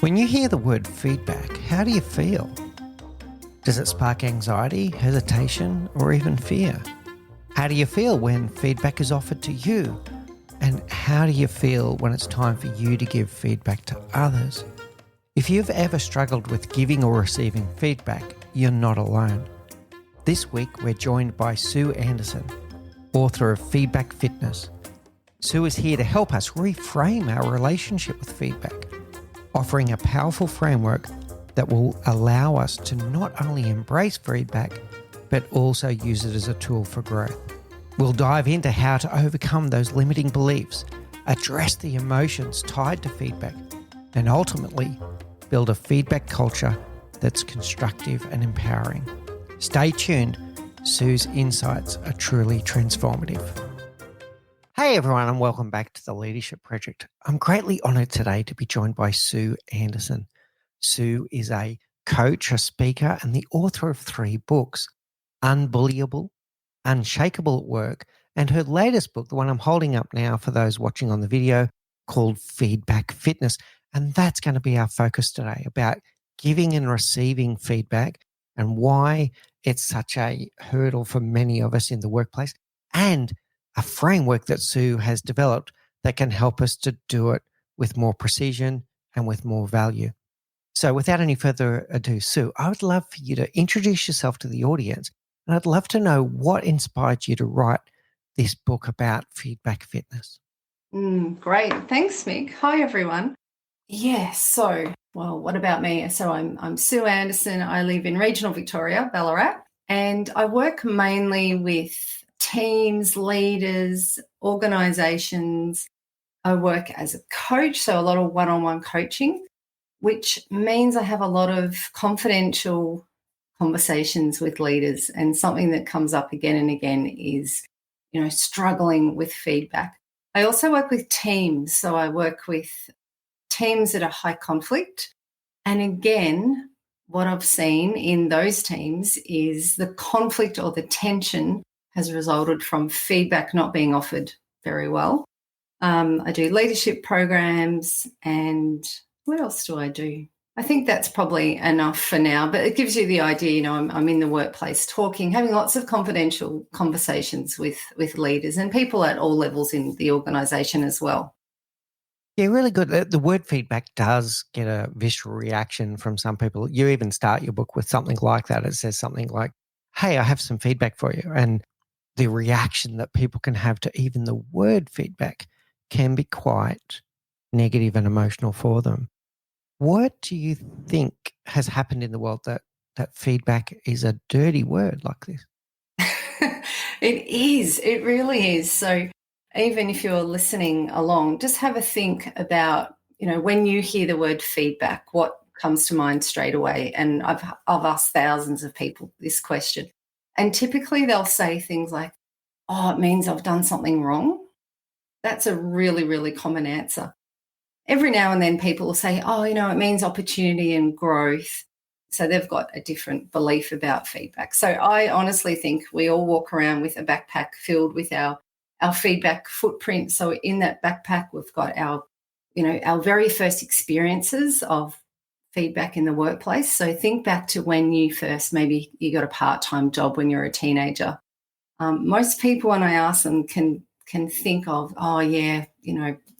When you hear the word feedback, how do you feel? Does it spark anxiety, hesitation, or even fear? How do you feel when feedback is offered to you? And how do you feel when it's time for you to give feedback to others? If you've ever struggled with giving or receiving feedback, you're not alone. This week, we're joined by Sue Anderson, author of Feedback Fitness. Sue is here to help us reframe our relationship with feedback, offering a powerful framework that will allow us to not only embrace feedback, but also use it as a tool for growth. We'll dive into how to overcome those limiting beliefs, address the emotions tied to feedback, and ultimately build a feedback culture that's constructive and empowering. Stay tuned. Sue's insights are truly transformative. Hey everyone, and welcome back to the Leadership Project. I'm greatly honored today to be joined by Sue Anderson. Sue is a coach, a speaker, and the author of 3 books, Unbullyable, Unshakable at Work, and her latest book, the one I'm holding up now for those watching on the video, called Feedback Fitness. And that's going to be our focus today, about giving and receiving feedback and why it's such a hurdle for many of us in the workplace, and a framework that Sue has developed that can help us to do it with more precision and with more value. So without any further ado, Sue, I would love for you to introduce yourself to the audience, and I'd love to know what inspired you to write this book about feedback fitness. Great. Thanks, Mick. Hi, everyone. What about me? So I'm Sue Anderson. I live in regional Victoria, Ballarat, and I work mainly with teams, leaders, organisations. I work as a coach, so a lot of one-on-one coaching, which means I have a lot of confidential conversations with leaders, and something that comes up again and again is, struggling with feedback. I also work with teams, so I work with teams that are high conflict. And again, what I've seen in those teams is the conflict or the tension has resulted from feedback not being offered very well. I do leadership programs, and what else do I do? I think that's probably enough for now, but it gives you the idea, I'm in the workplace talking, having lots of confidential conversations with leaders and people at all levels in the organisation as well. Yeah, really good. The word feedback does get a visceral reaction from some people. You even start your book with something like that. It says something like, hey, I have some feedback for you. And the reaction that people can have to even the word feedback can be quite negative and emotional for them. What do you think has happened in the world that feedback is a dirty word like this? It is. It really is. So even if you're listening along, just have a think about, when you hear the word feedback, what comes to mind straight away? And I've asked thousands of people this question. And typically they'll say things like, oh, it means I've done something wrong. That's a really, really common answer. Every now and then people will say, oh, it means opportunity and growth. So they've got a different belief about feedback. So I honestly think we all walk around with a backpack filled with our feedback footprint. So in that backpack, we've got our very first experiences of feedback in the workplace. So think back to when maybe you got a part-time job when you're a teenager. Most people, when I ask them, can think of, oh yeah,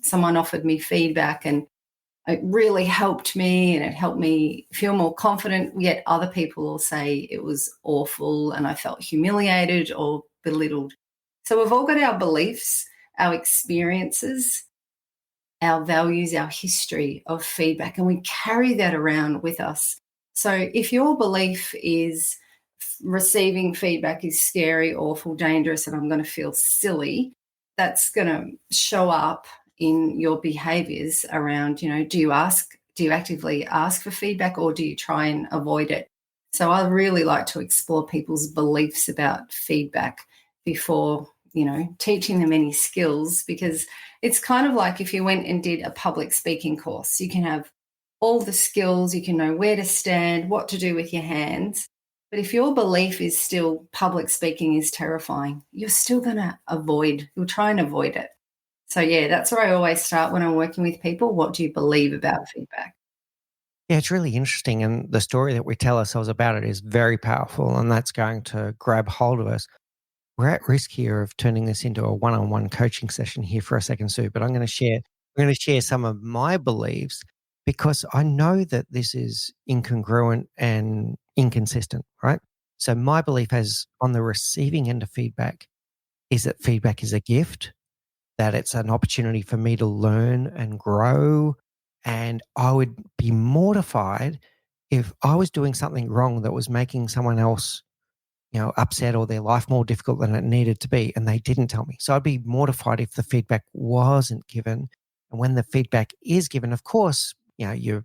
someone offered me feedback and it really helped me and it helped me feel more confident. Yet other people will say it was awful and I felt humiliated or belittled. So we've all got our beliefs, our experiences, our values, our history of feedback, and we carry that around with us. So if your belief is receiving feedback is scary, awful, dangerous, and I'm going to feel silly, that's going to show up in your behaviors around, do you actively ask for feedback or do you try and avoid it? So I really like to explore people's beliefs about feedback before, teaching them any skills, because it's kind of like if you went and did a public speaking course, you can have all the skills, you can know where to stand, what to do with your hands. But if your belief is still public speaking is terrifying, you're still going to you'll try and avoid it. So, yeah, that's where I always start when I'm working with people. What do you believe about feedback? Yeah, it's really interesting. And the story that we tell ourselves about it is very powerful, and that's going to grab hold of us. We're at risk here of turning this into a one-on-one coaching session here for a second, Sue, but I'm going to share some of my beliefs because I know that this is incongruent and inconsistent, right? So my belief as on the receiving end of feedback is that feedback is a gift, that it's an opportunity for me to learn and grow. And I would be mortified if I was doing something wrong that was making someone else, upset or their life more difficult than it needed to be, and they didn't tell me. So I'd be mortified if the feedback wasn't given. And when the feedback is given, of course, your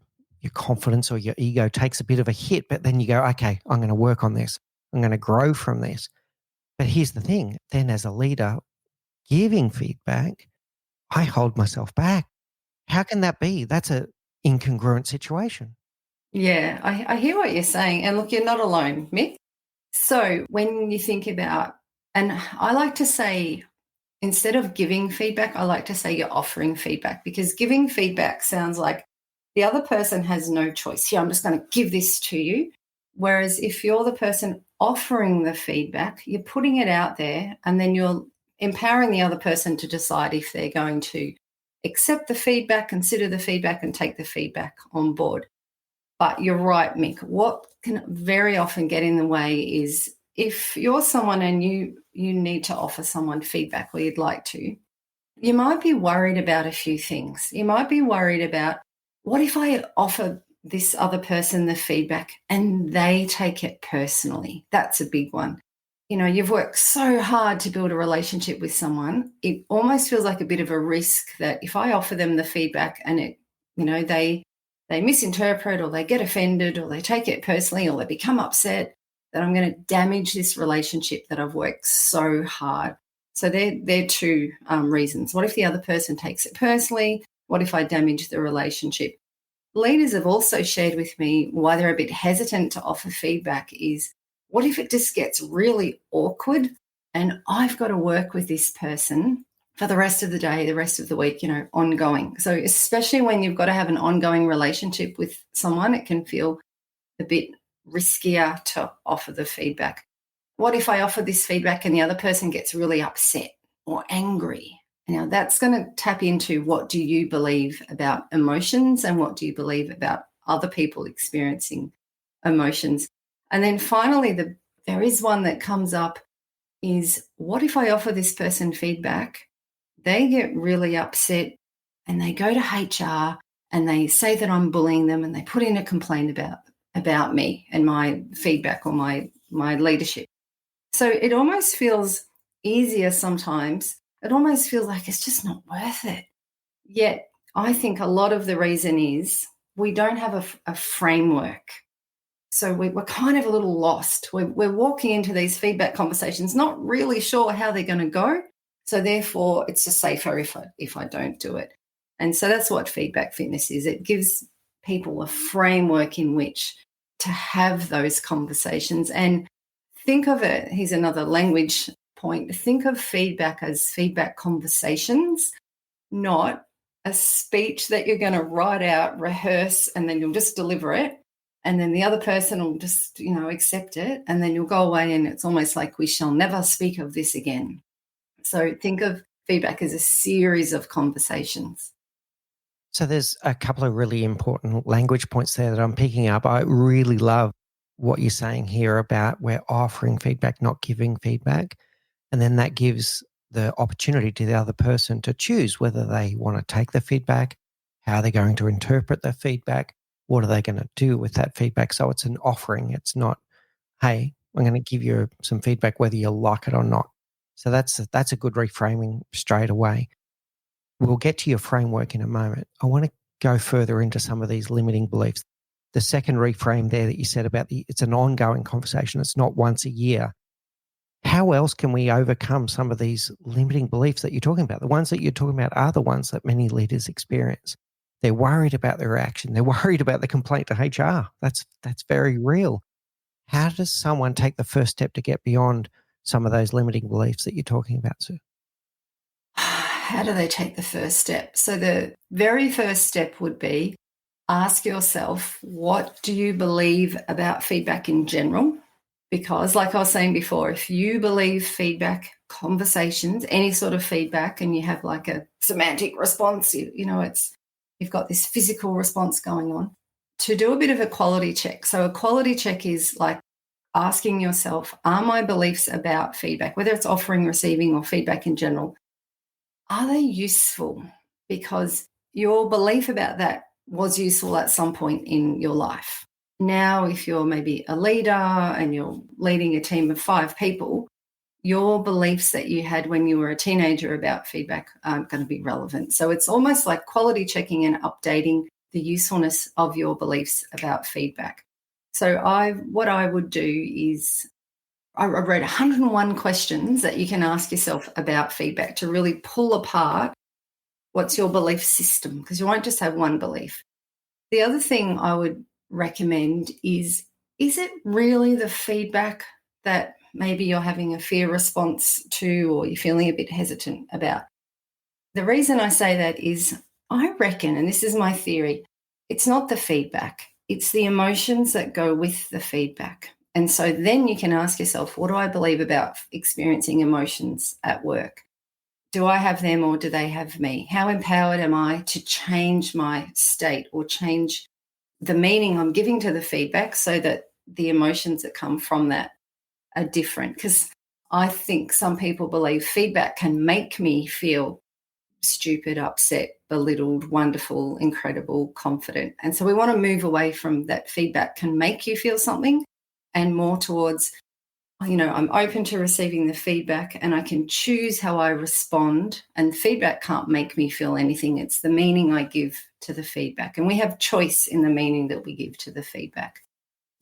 confidence or your ego takes a bit of a hit, but then you go, okay, I'm going to work on this. I'm going to grow from this. But here's the thing, then as a leader giving feedback, I hold myself back. How can that be? That's a incongruent situation. Yeah, I hear what you're saying. And look, you're not alone, Mick. So when you think about, and I like to say, instead of giving feedback, I like to say you're offering feedback, because giving feedback sounds like the other person has no choice. Here, I'm just going to give this to you. Whereas if you're the person offering the feedback, you're putting it out there, and then you're empowering the other person to decide if they're going to accept the feedback, consider the feedback, and take the feedback on board. But you're right, Mick. What can very often get in the way is if you're someone and you need to offer someone feedback, or you'd like to, you might be worried about a few things. You might be worried about, what if I offer this other person the feedback and they take it personally? That's a big one. You've worked so hard to build a relationship with someone. It almost feels like a bit of a risk that if I offer them the feedback and they misinterpret, or they get offended, or they take it personally, or they become upset, that I'm going to damage this relationship that I've worked so hard. So they're two reasons. What if the other person takes it personally? What if I damage the relationship? Leaders have also shared with me why they're a bit hesitant to offer feedback is, what if it just gets really awkward and I've got to work with this person for the rest of the day, the rest of the week, ongoing. So especially when you've got to have an ongoing relationship with someone, it can feel a bit riskier to offer the feedback. What if I offer this feedback and the other person gets really upset or angry? Now, that's going to tap into, what do you believe about emotions, and what do you believe about other people experiencing emotions? And then finally, there is one that comes up is, what if I offer this person feedback, they get really upset and they go to HR and they say that I'm bullying them, and they put in a complaint about me and my feedback or my leadership. So it almost feels easier sometimes. It almost feels like it's just not worth it. Yet I think a lot of the reason is we don't have a framework. So we're kind of a little lost. We're walking into these feedback conversations not really sure how they're going to go. So therefore, it's just safer if I don't do it. And so that's what feedback fitness is. It gives people a framework in which to have those conversations. And think of it, here's another language point. Think of feedback as feedback conversations, not a speech that you're going to write out, rehearse, and then you'll just deliver it. And then the other person will just, accept it. And then you'll go away, and it's almost like, we shall never speak of this again. So think of feedback as a series of conversations. So there's a couple of really important language points there that I'm picking up. I really love what you're saying here about we're offering feedback, not giving feedback. And then that gives the opportunity to the other person to choose whether they want to take the feedback, how they're going to interpret the feedback, what are they going to do with that feedback. So it's an offering. It's not, hey, I'm going to give you some feedback whether you like it or not. So that's a good reframing straight away. We'll get to your framework in a moment. I want to go further into some of these limiting beliefs. The second reframe there that you said about it's an ongoing conversation. It's not once a year. How else can we overcome some of these limiting beliefs that you're talking about? The ones that you're talking about are the ones that many leaders experience. They're worried about their action. They're worried about the complaint to HR. That's very real. How does someone take the first step to get beyond some of those limiting beliefs that you're talking about, Sue? How do they take the first step? So the very first step would be ask yourself, what do you believe about feedback in general? Because, like I was saying before, if you believe feedback, conversations, any sort of feedback, and you have like a semantic response, you've got this physical response going on, to do a bit of a quality check. So, a quality check is like asking yourself, are my beliefs about feedback, whether it's offering, receiving, or feedback in general, are they useful? Because your belief about that was useful at some point in your life. Now, if you're maybe a leader and you're leading a team of 5 people, your beliefs that you had when you were a teenager about feedback aren't going to be relevant. So it's almost like quality checking and updating the usefulness of your beliefs about feedback. So what I would do is I wrote 101 questions that you can ask yourself about feedback to really pull apart what's your belief system, because you won't just have one belief. The other thing I would recommend is it really the feedback that maybe you're having a fear response to or you're feeling a bit hesitant about? The reason I say that is I reckon, and this is my theory, it's not the feedback, it's the emotions that go with the feedback. And so then you can ask yourself, what do I believe about experiencing emotions at work? Do I have them or do they have me? How empowered am I to change my state or change the meaning I'm giving to the feedback so that the emotions that come from that are different? Because I think some people believe feedback can make me feel stupid, upset, belittled, wonderful, incredible, confident. And so we want to move away from that feedback can make you feel something and more towards, I'm open to receiving the feedback and I can choose how I respond. And feedback can't make me feel anything. It's the meaning I give to the feedback. And we have choice in the meaning that we give to the feedback.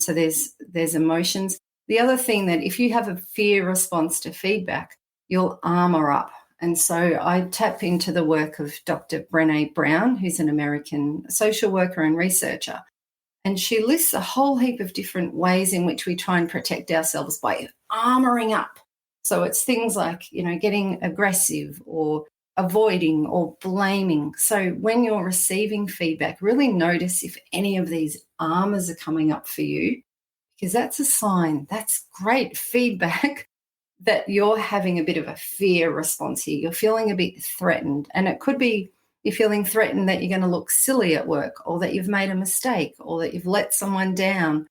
So there's emotions. The other thing that if you have a fear response to feedback, you'll armor up. And so I tap into the work of Dr. Brené Brown, who's an American social worker and researcher. And she lists a whole heap of different ways in which we try and protect ourselves by armoring up. So it's things like, getting aggressive or avoiding or blaming. So when you're receiving feedback, really notice if any of these armors are coming up for you, because that's a sign. That's great feedback that you're having a bit of a fear response here. You're feeling a bit threatened. And it could be you're feeling threatened that you're going to look silly at work or that you've made a mistake or that you've let someone down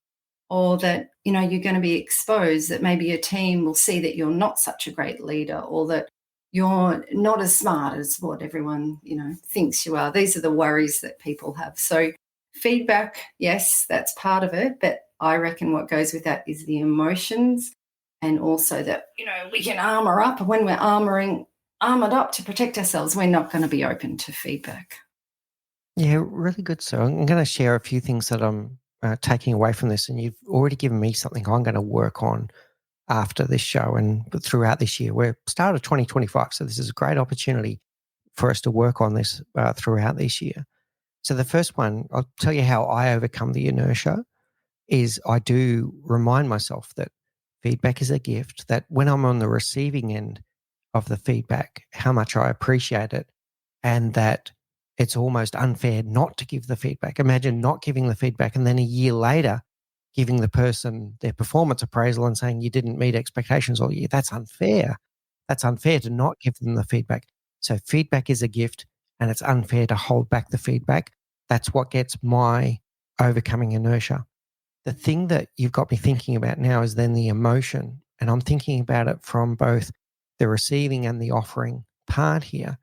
or that, you're going to be exposed, that maybe your team will see that you're not such a great leader or that you're not as smart as what everyone, thinks you are. These are the worries that people have. So feedback, yes, that's part of it. But I reckon what goes with that is the emotions and also that, we can armor up. When we're armored up to protect ourselves, we're not going to be open to feedback. Yeah, really good. So I'm going to share a few things that I'm taking away from this, and you've already given me something I'm going to work on after this show and throughout this year. We're started 2025, so this is a great opportunity for us to work on this throughout this year. So the first one, I'll tell you how I overcome the inertia, is I do remind myself that feedback is a gift, that when I'm on the receiving end of the feedback, how much I appreciate it, and that it's almost unfair not to give the feedback. Imagine not giving the feedback and then a year later giving the person their performance appraisal and saying you didn't meet expectations all year. That's unfair. That's unfair to not give them the feedback. So feedback is a gift and it's unfair to hold back the feedback. That's what gets my overcoming inertia. The thing that you've got me thinking about now is then the emotion. And I'm thinking about it from both the receiving and the offering part here.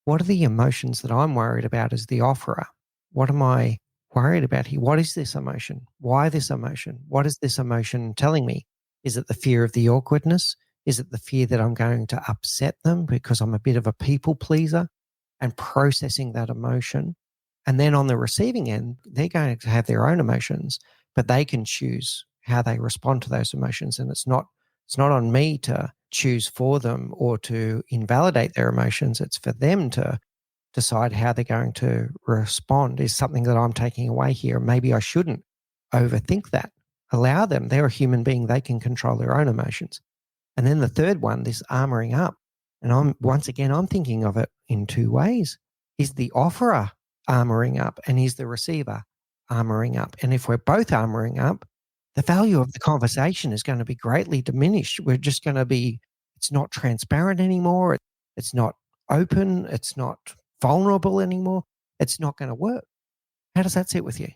What are the emotions that I'm worried about as the offerer? What am I worried about here? What is this emotion? Why this emotion? What is this emotion telling me? Is it the fear of the awkwardness? Is it the fear that I'm going to upset them because I'm a bit of a people pleaser? And processing that emotion. And then on the receiving end, they're going to have their own emotions, but they can choose how they respond to those emotions. And it's not on me to choose for them or to invalidate their emotions. It's for them to decide how they're going to respond is something that I'm taking away here. Maybe I shouldn't overthink that. Allow them. They're a human being. They can control their own emotions. And then the third one, this armoring up. And I'm thinking of it in two ways. Is the offerer armoring up? And is the receiver armoring up? And if we're both armoring up, the value of the conversation is going to be greatly diminished. We're just going to be, it's not transparent anymore. It's not open. It's not vulnerable anymore. It's not going to work. How does that sit with you?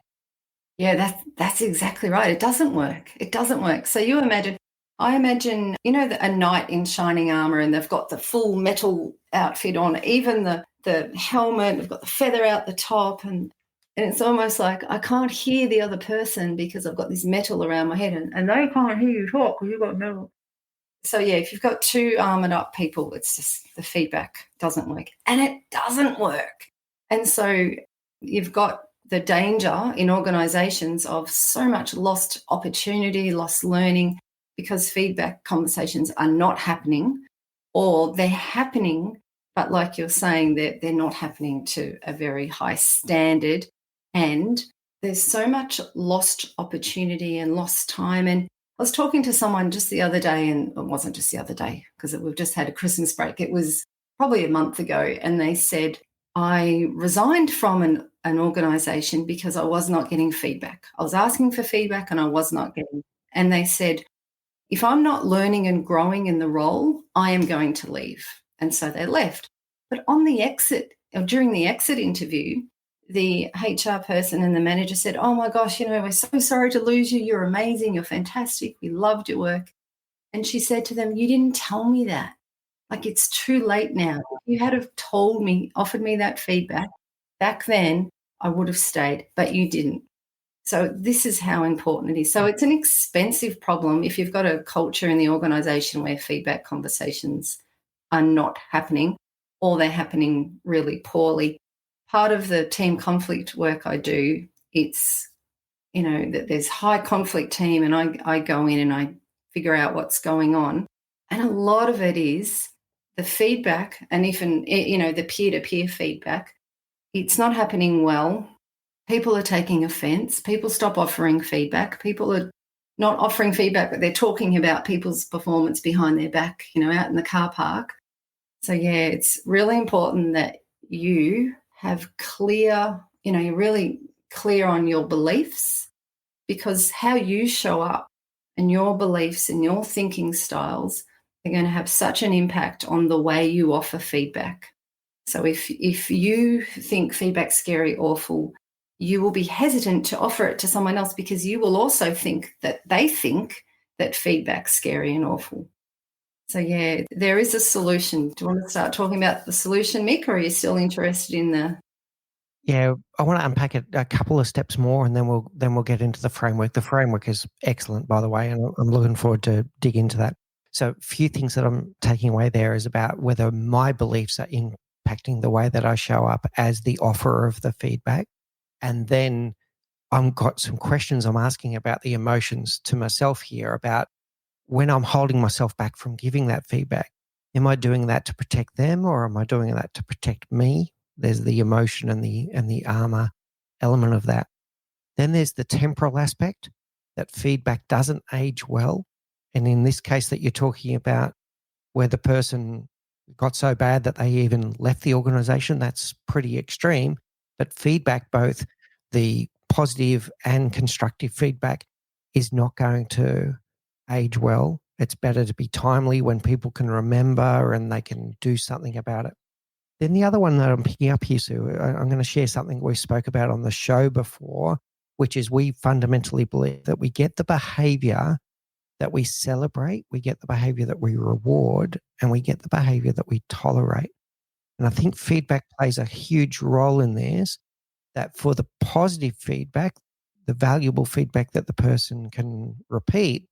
Yeah, that's exactly right. It doesn't work. It doesn't work. So I imagine, a knight in shining armor, and they've got the full metal outfit on, even the helmet, they've got the feather out the top, and it's almost like I can't hear the other person because I've got this metal around my head, and they can't hear you talk because you've got metal. So yeah, if you've got two armored up people, it's just the feedback doesn't work, and it doesn't work. And so you've got the danger in organizations of so much lost opportunity, lost learning, because feedback conversations are not happening, or they're happening, but like you're saying, they're not happening to a very high standard. And there's so much lost opportunity and lost time. And I was talking to someone just the other day, and it wasn't just the other day because we've just had a Christmas break. It was probably a month ago, and they said, I resigned from an organisation because I was not getting feedback. I was asking for feedback and I was not getting. And they said, if I'm not learning and growing in the role, I am going to leave. And so they left. But on the exit, or during the exit interview, the HR person and the manager said, oh my gosh, we're so sorry to lose you. You're amazing. You're fantastic. We loved your work. And she said to them, you didn't tell me that. Like, it's too late now. If you had have told me, offered me that feedback back then, I would have stayed, but you didn't. So this is how important it is. So it's an expensive problem if you've got a culture in the organisation where feedback conversations are not happening, or they're happening really poorly. Part of the team conflict work I do, it's, that there's high conflict team, and I go in and I figure out what's going on. And a lot of it is the feedback, and even, the peer-to-peer feedback. It's not happening well. People are taking offense. People stop offering feedback. People are not offering feedback, but they're talking about people's performance behind their back, out in the car park. So, yeah, it's really important that you have clear, you're really clear on your beliefs, because how you show up and your beliefs and your thinking styles are going to have such an impact on the way you offer feedback. So if you think feedback's scary, awful, you will be hesitant to offer it to someone else, because you will also think that they think that feedback's scary and awful. So, yeah, there is a solution. Do you want to start talking about the solution, Mick, or are you still interested in the... Yeah, I want to unpack it a couple of steps more, and then we'll get into the framework. The framework is excellent, by the way, and I'm looking forward to dig into that. So, a few things that I'm taking away there is about whether my beliefs are impacting the way that I show up as the offerer of the feedback. And then I've got some questions I'm asking about the emotions to myself here, about when I'm holding myself back from giving that feedback. Am I doing that to protect them, or am I doing that to protect me? There's the emotion and the armor element of that. Then there's the temporal aspect, that feedback doesn't age well. And in this case that you're talking about, where the person got so bad that they even left the organization, that's pretty extreme. But feedback, both the positive and constructive feedback, is not going to age well. It's better to be timely when people can remember and they can do something about it. Then the other one that I'm picking up here, Sue, I'm going to share something we spoke about on the show before, which is we fundamentally believe that we get the behavior that we celebrate, we get the behavior that we reward, and we get the behavior that we tolerate. And I think feedback plays a huge role in this, that for the positive feedback, the valuable feedback that the person can repeat,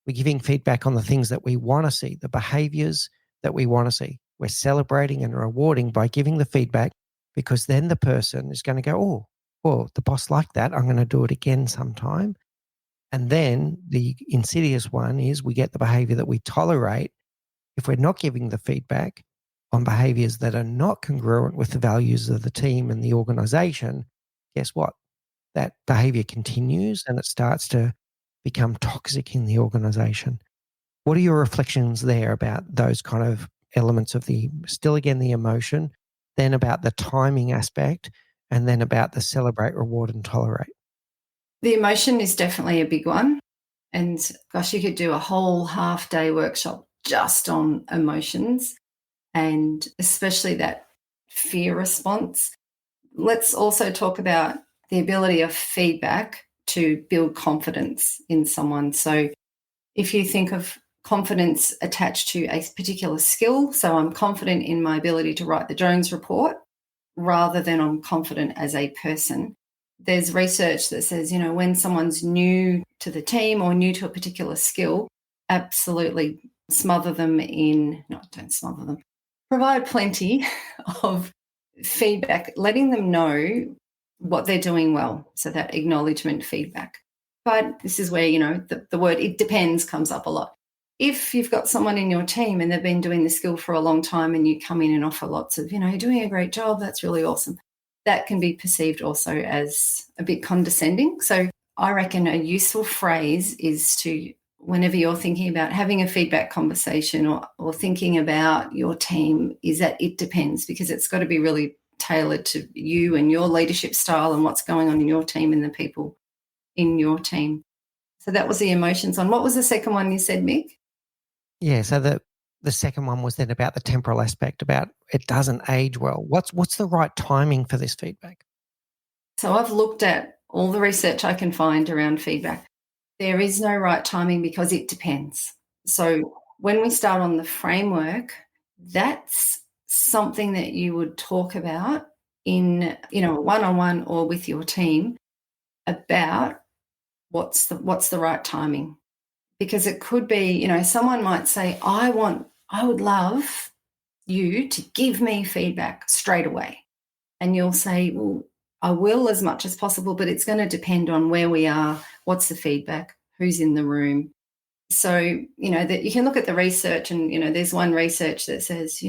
we're giving feedback on the things that we want to see, the behaviors that we want to see. We're celebrating and rewarding by giving the feedback, because then the person is going to go, oh, the boss liked that. I'm going to do it again sometime. And then the insidious one is we get the behavior that we tolerate. If we're not giving the feedback on behaviors that are not congruent with the values of the team and the organization, guess what? That behavior continues and it starts to become toxic in the organization. What are your reflections there about those kind of elements of the emotion, then about the timing aspect, and then about the celebrate, reward, and tolerate. The emotion is definitely a big one. And gosh, you could do a whole half day workshop just on emotions and especially that fear response. Let's also talk about the ability of feedback to build confidence in someone. So if you think of confidence attached to a particular skill, so I'm confident in my ability to write the Jones report rather than I'm confident as a person. There's research that says, when someone's new to the team or new to a particular skill, absolutely smother them in, no, don't smother them, provide plenty of feedback, letting them know what they're doing well. So that acknowledgement feedback. But this is where, the word it depends comes up a lot. If you've got someone in your team and they've been doing the skill for a long time and you come in and offer lots of, you're doing a great job, that's really awesome, that can be perceived also as a bit condescending. So I reckon a useful phrase is to, whenever you're thinking about having a feedback conversation or thinking about your team, is that it depends, because it's got to be really tailored to you and your leadership style and what's going on in your team and the people in your team. So that was the emotions on. What was the second one you said, Mick? Yeah, so the second one was then about the temporal aspect, about it doesn't age well. What's the right timing for this feedback? So I've looked at all the research I can find around feedback. There is no right timing because it depends. So when we start on the framework, that's something that you would talk about in, a one-on-one or with your team about what's the right timing. Because it could be, someone might say, I would love you to give me feedback straight away. And you'll say, well, I will as much as possible, but it's going to depend on where we are, what's the feedback, who's in the room. So, that you can look at the research and, there's one research that says,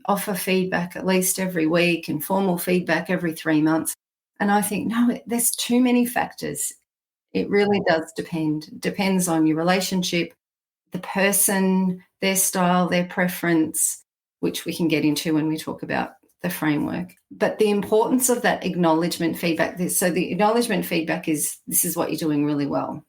offer feedback at least every week and formal feedback every 3 months. And I think, no, there's too many factors. It really does depend. It depends on your relationship, the person, their style, their preference, which we can get into when we talk about the framework. But the importance of that acknowledgement feedback, so the acknowledgement feedback is, this is what you're doing really well.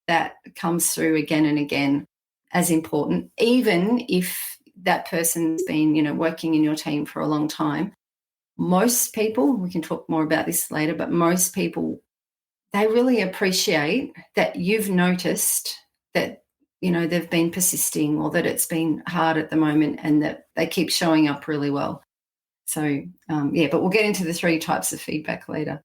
That comes through again and again as important, even if that person's been, working in your team for a long time. Most people, we can talk more about this later, but most people, they really appreciate that you've noticed that, they've been persisting or that it's been hard at the moment and that they keep showing up really well. So, but we'll get into the 3 types of feedback later.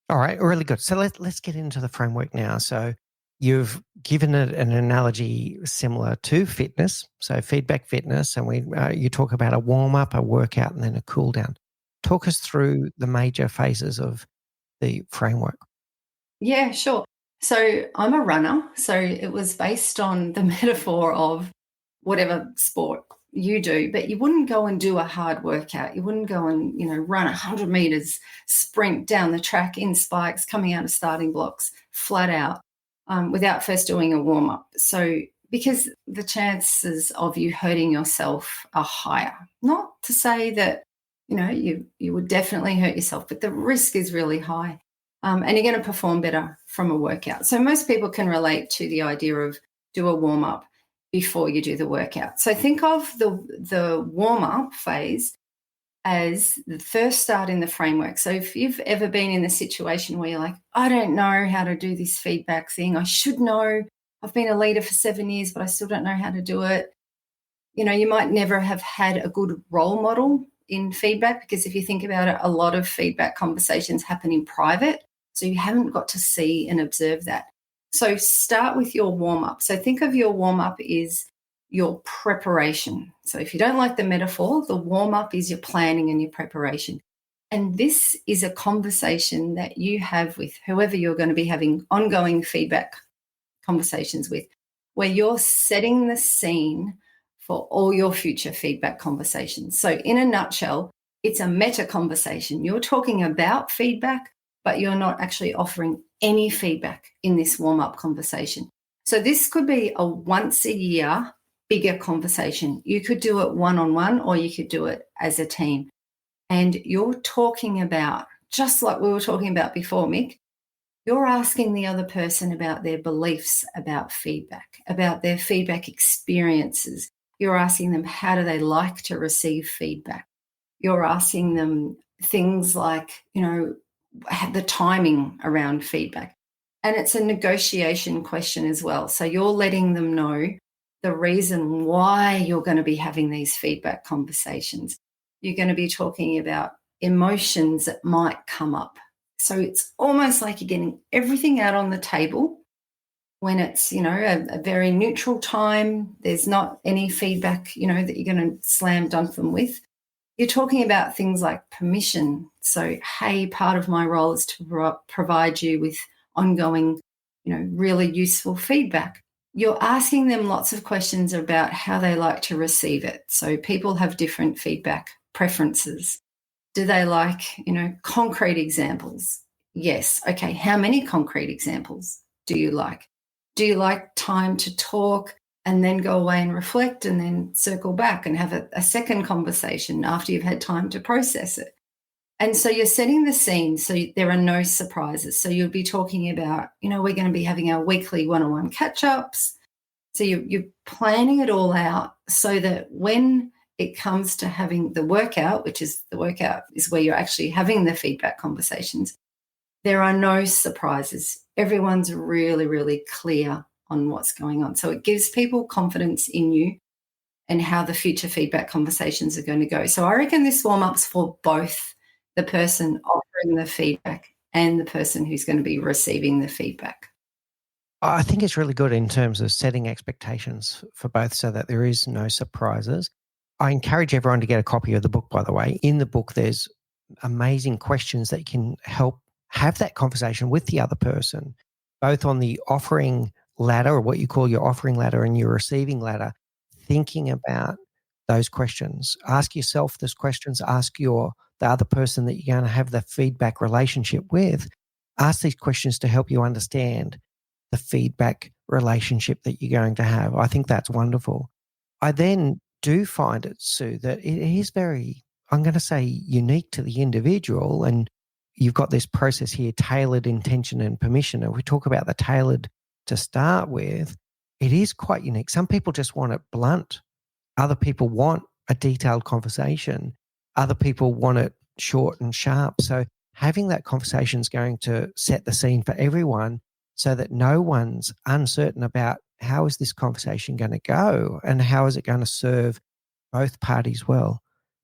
All right, really good. So let's get into the framework now. So you've given it an analogy similar to fitness, so feedback fitness, and you talk about a warm-up, a workout, and then a cool-down. Talk us through the major phases of the framework. Yeah, sure. So I'm a runner. So it was based on the metaphor of whatever sport you do, but you wouldn't go and do a hard workout. You wouldn't go and, run 100 meters, sprint down the track in spikes, coming out of starting blocks, flat out, without first doing a warm up. So because the chances of you hurting yourself are higher. Not to say that, you would definitely hurt yourself, but the risk is really high. And you're going to perform better from a workout. So most people can relate to the idea of do a warm up before you do the workout. So think of the warm up phase as the first start in the framework. So if you've ever been in the situation where you're like, I don't know how to do this feedback thing, I should know. I've been a leader for 7 years, but I still don't know how to do it. You might never have had a good role model in feedback, because if you think about it, a lot of feedback conversations happen in private. So you haven't got to see and observe that. So start with your warm-up. So think of your warm-up is your preparation. So if you don't like the metaphor, the warm-up is your planning and your preparation. And this is a conversation that you have with whoever you're going to be having ongoing feedback conversations with, where you're setting the scene for all your future feedback conversations. So in a nutshell, it's a meta conversation. You're talking about feedback, but you're not actually offering any feedback in this warm-up conversation. So this could be a once a year bigger conversation. You could do it one-on-one or you could do it as a team. And you're talking about just like we were talking about before, Mick, you're asking the other person about their beliefs about feedback, about their feedback experiences. You're asking them, how do they like to receive feedback? You're asking them things like, the timing around feedback. And it's a negotiation question as well. So you're letting them know the reason why you're going to be having these feedback conversations. You're going to be talking about emotions that might come up. So it's almost like you're getting everything out on the table when it's, a very neutral time. There's not any feedback, that you're going to slam dunk them with. You're talking about things like permission. So, hey, part of my role is to provide you with ongoing, really useful feedback. You're asking them lots of questions about how they like to receive it. So people have different feedback preferences. Do they like, concrete examples? Yes. Okay. How many concrete examples do you like? Do you like time to talk and then go away and reflect and then circle back and have a second conversation after you've had time to process it? And so you're setting the scene so there are no surprises. So you'll be talking about, we're going to be having our weekly one-on-one catch-ups. So you're planning it all out so that when it comes to having the workout, which is the workout is where you're actually having the feedback conversations, there are no surprises. Everyone's really, really clear on what's going on. So it gives people confidence in you and how the future feedback conversations are going to go. So I reckon this warm-up's for both the person offering the feedback and the person who's going to be receiving the feedback. I think it's really good in terms of setting expectations for both so that there is no surprises. I encourage everyone to get a copy of the book, by the way. In the book, there's amazing questions that can help have that conversation with the other person, both on the offering ladder, or what you call your offering ladder, and your receiving ladder, thinking about those questions. Ask yourself those questions. Ask the other person that you're going to have the feedback relationship with. Ask these questions to help you understand the feedback relationship that you're going to have. I think that's wonderful. I then do find it, Sue, that it is very, I'm going to say, unique to the individual. And you've got this process here, tailored intention and permission. And we talk about the tailored to start with. It is quite unique. Some people just want it blunt. Other people want a detailed conversation. Other people want it short and sharp. So having that conversation is going to set the scene for everyone so that no one's uncertain about how is this conversation going to go and how is it going to serve both parties well.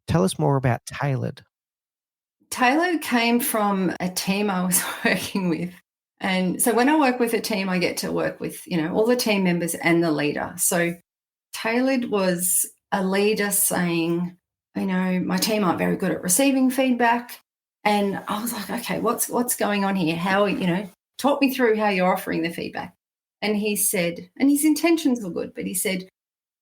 Tell us more about tailored. Tailored came from a team I was working with. And so when I work with a team, I get to work with, all the team members and the leader. So tailored was a leader saying, my team aren't very good at receiving feedback. And I was like, okay, what's going on here? How, talk me through how you're offering the feedback. And he said, and his intentions were good, but he said,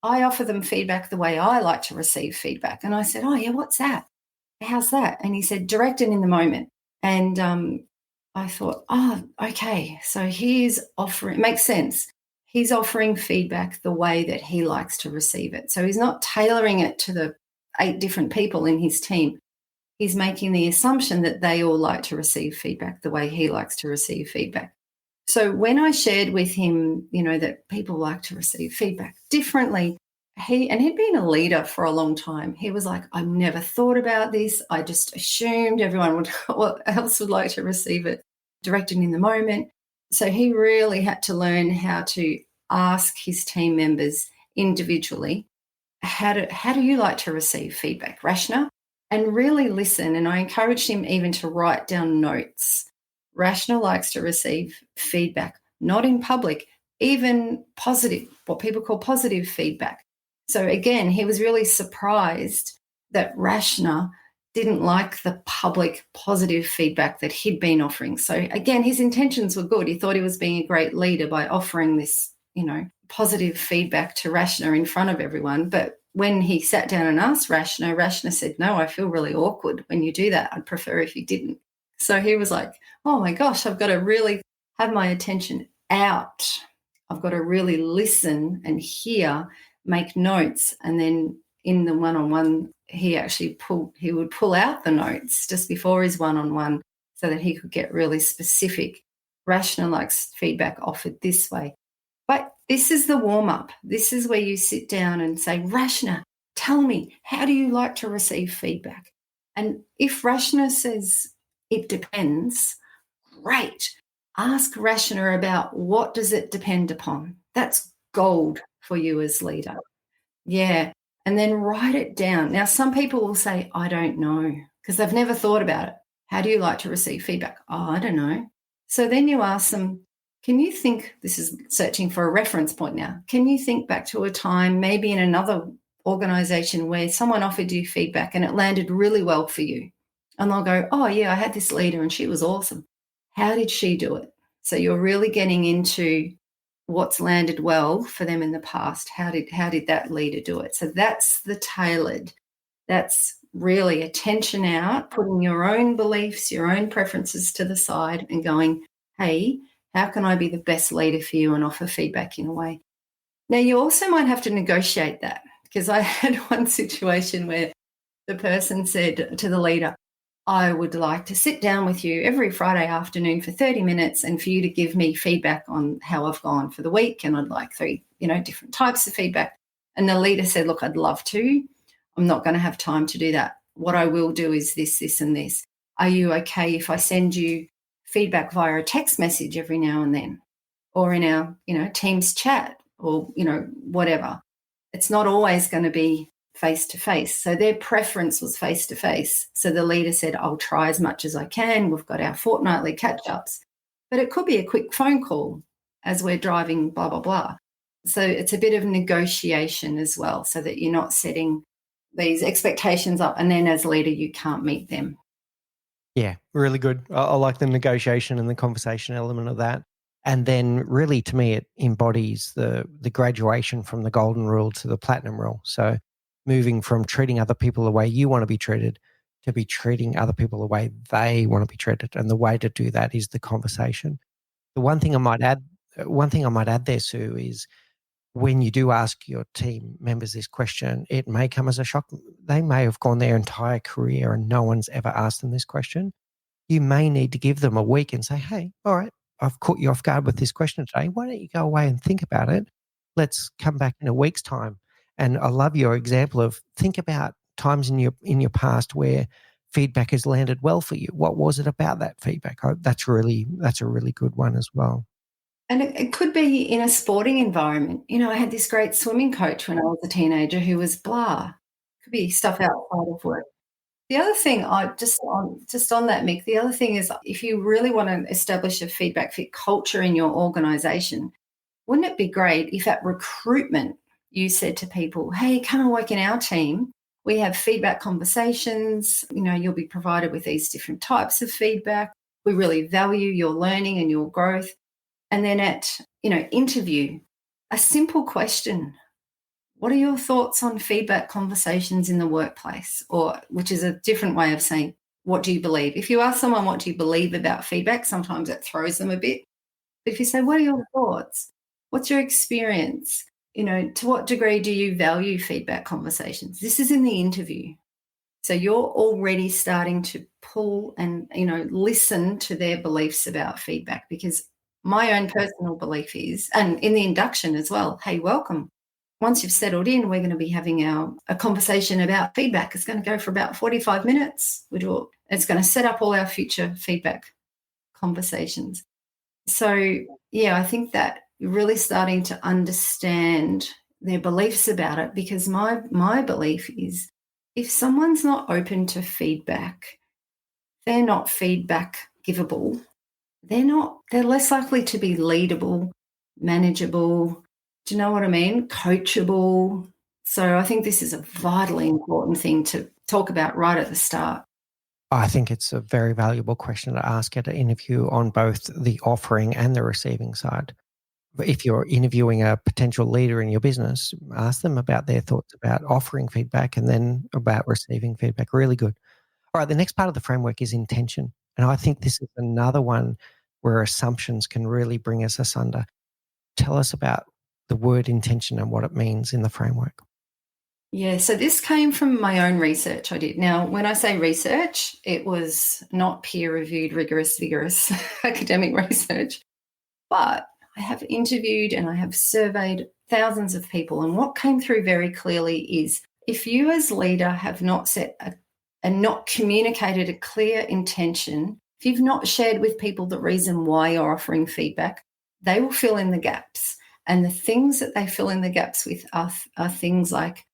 I offer them feedback the way I like to receive feedback. And I said, oh yeah, what's that? How's that? And he said, direct and in the moment. And I thought, oh, okay. So he's offering, it makes sense. He's offering feedback the way that he likes to receive it. So he's not tailoring it to the 8 different people in his team. He's making the assumption that they all like to receive feedback the way he likes to receive feedback. So when I shared with him, that people like to receive feedback differently, he'd been a leader for a long time. He was like, I never thought about this. I just assumed everyone else would like to receive it directed in the moment. So he really had to learn how to ask his team members individually, how do you like to receive feedback, Rashna? And really listen. And I encouraged him even to write down notes. Rashna likes to receive feedback, not in public, even positive, what people call positive feedback. So again, he was really surprised that Rashna didn't like the public positive feedback that he'd been offering. So again, his intentions were good. He thought he was being a great leader by offering this, positive feedback to Rashna in front of everyone. But when he sat down and asked Rashna said, no, I feel really awkward when you do that. I'd prefer if you didn't. So he was like, oh my gosh, I've got to really have my attention out. I've got to really listen and hear, make notes. And then in the one-on-one, he would pull out the notes just before his one-on-one so that he could get really specific. Rachna likes feedback offered this way. But this is the warm up. This is where you sit down and say, Rachna, tell me, how do you like to receive feedback? And if Rachna says it depends, great. Ask Rachna about what does it depend upon. That's gold for you as leader. Yeah. And then write it down. Now, some people will say, I don't know, because they've never thought about it. How do you like to receive feedback? Oh, I don't know. So then you ask them, can you think, this is searching for a reference point now, can you think back to a time maybe in another organization where someone offered you feedback and it landed really well for you? And they'll go, oh, yeah, I had this leader and she was awesome. How did she do it? So you're really getting into what's landed well for them in the past. How did that leader do it? So that's the tailored. That's really attention out, putting your own beliefs, your own preferences to the side and going, hey, how can I be the best leader for you and offer feedback in a way? Now, you also might have to negotiate that, because I had one situation where the person said to the leader, I would like to sit down with you every Friday afternoon for 30 minutes and for you to give me feedback on how I've gone for the week. And I'd like three, different types of feedback. And the leader said, look, I'd love to. I'm not going to have time to do that. What I will do is this, this, and this. Are you okay if I send you feedback via a text message every now and then, or in our, Teams chat, or, whatever? It's not always going to be face to face. So their preference was face to face. So the leader said, I'll try as much as I can. We've got our fortnightly catch ups, but it could be a quick phone call as we're driving, blah, blah, blah. So it's a bit of negotiation as well, so that you're not setting these expectations up and then as leader, you can't meet them. Yeah, really good. I like the negotiation and the conversation element of that. And then really, to me, it embodies the graduation from the golden rule to the platinum rule. So moving from treating other people the way you want to be treated to be treating other people the way they want to be treated. And the way to do that is the conversation. The one thing I might add there, Sue, is when you do ask your team members this question, it may come as a shock. They may have gone their entire career and no one's ever asked them this question. You may need to give them a week and say, hey, all right, I've caught you off guard with this question today. Why don't you go away and think about it? Let's come back in a week's time. And I love your example of think about times in your past where feedback has landed well for you. What was it about that feedback? That's a really good one as well. And it could be in a sporting environment. I had this great swimming coach when I was a teenager who was blah. Could be stuff outside of work. The other thing, I just on that, Mick, the other thing is, if you really want to establish a feedback fit culture in your organization, wouldn't it be great if at recruitment you said to people, hey, come and work in our team. We have feedback conversations. You'll be provided with these different types of feedback. We really value your learning and your growth. And then at, interview, a simple question. What are your thoughts on feedback conversations in the workplace? Or, which is a different way of saying, what do you believe? If you ask someone, what do you believe about feedback? Sometimes it throws them a bit. But if you say, what are your thoughts? What's your experience? To what degree do you value feedback conversations? This is in the interview. So you're already starting to pull and, listen to their beliefs about feedback, because my own personal belief is, and in the induction as well, hey, welcome. Once you've settled in, we're going to be having a conversation about feedback. It's going to go for about 45 minutes. It's going to set up all our future feedback conversations. So, yeah, I think that you're really starting to understand their beliefs about it, because my belief is, if someone's not open to feedback, they're not feedback givable. They're less likely to be leadable, manageable. Do you know what I mean? Coachable. So I think this is a vitally important thing to talk about right at the start. I think it's a very valuable question to ask at an interview on both the offering and the receiving side. If you're interviewing a potential leader in your business, ask them about their thoughts about offering feedback and then about receiving feedback. Really good. All right, the next part of the framework is intention. And I think this is another one where assumptions can really bring us asunder. Tell us about the word intention and what it means in the framework. Yeah, so this came from my own research I did. Now, when I say research, it was not peer reviewed, rigorous, vigorous academic research, but I have interviewed and I have surveyed thousands of people. And what came through very clearly is if you, as leader, have not and not communicated a clear intention, if you've not shared with people the reason why you're offering feedback, they will fill in the gaps. And the things that they fill in the gaps with are things like,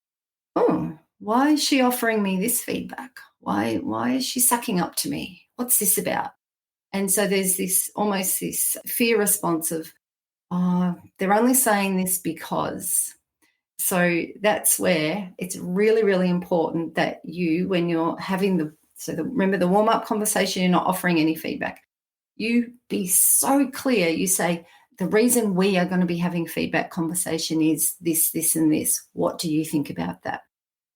oh, why is she offering me this feedback? Why is she sucking up to me? What's this about? And so there's this almost this fear response of, oh, they're only saying this because. So that's where it's really, really important that you, when you're having remember the warm up conversation, you're not offering any feedback. You be so clear. You say, the reason we are going to be having feedback conversation is this, this, and this. What do you think about that?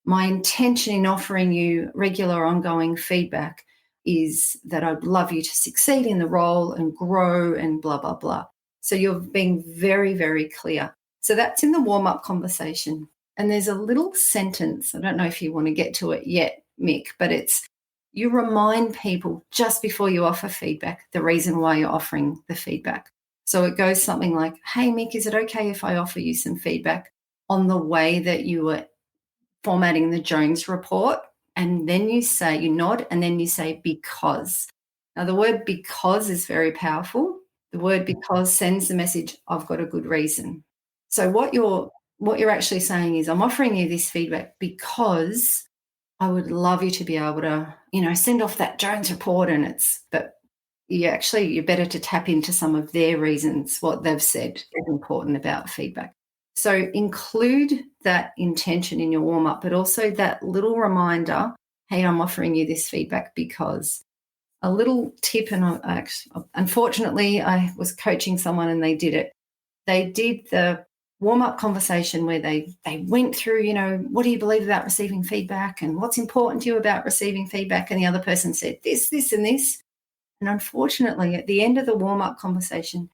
My intention in offering you regular ongoing feedback is that I'd love you to succeed in the role and grow and blah, blah, blah. So you're being very, very clear. So that's in the warm up conversation. And there's a little sentence. I don't know if you want to get to it yet, Mick, but it's you remind people just before you offer feedback the reason why you're offering the feedback. So it goes something like, hey, Mick, is it okay if I offer you some feedback on the way that you were formatting the Jones report? And then you nod, and then you say, because. Now, the word because is very powerful. The word because sends the message, I've got a good reason. So what you're actually saying is, I'm offering you this feedback because I would love you to be able to, send off that Jones report, but you're better to tap into some of their reasons, what they've said is important about feedback. So include that intention in your warm up, but also that little reminder, hey, I'm offering you this feedback because. A little tip, and unfortunately, I was coaching someone and they did it. They did the warm up conversation where they went through, what do you believe about receiving feedback and what's important to you about receiving feedback? And the other person said this, this, and this. And unfortunately, at the end of the warm up conversation,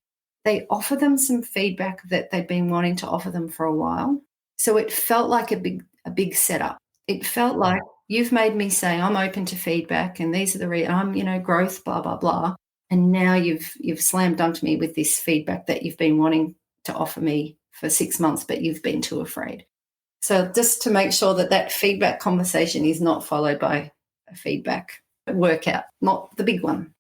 they offer them some feedback that they'd been wanting to offer them for a while. So it felt like a big setup. It felt like you've made me say I'm open to feedback, and these are I'm growth, blah blah blah. And now you've slammed dunked me with this feedback that you've been wanting to offer me for 6 months, but you've been too afraid. So just to make sure that feedback conversation is not followed by a feedback workout, not the big one.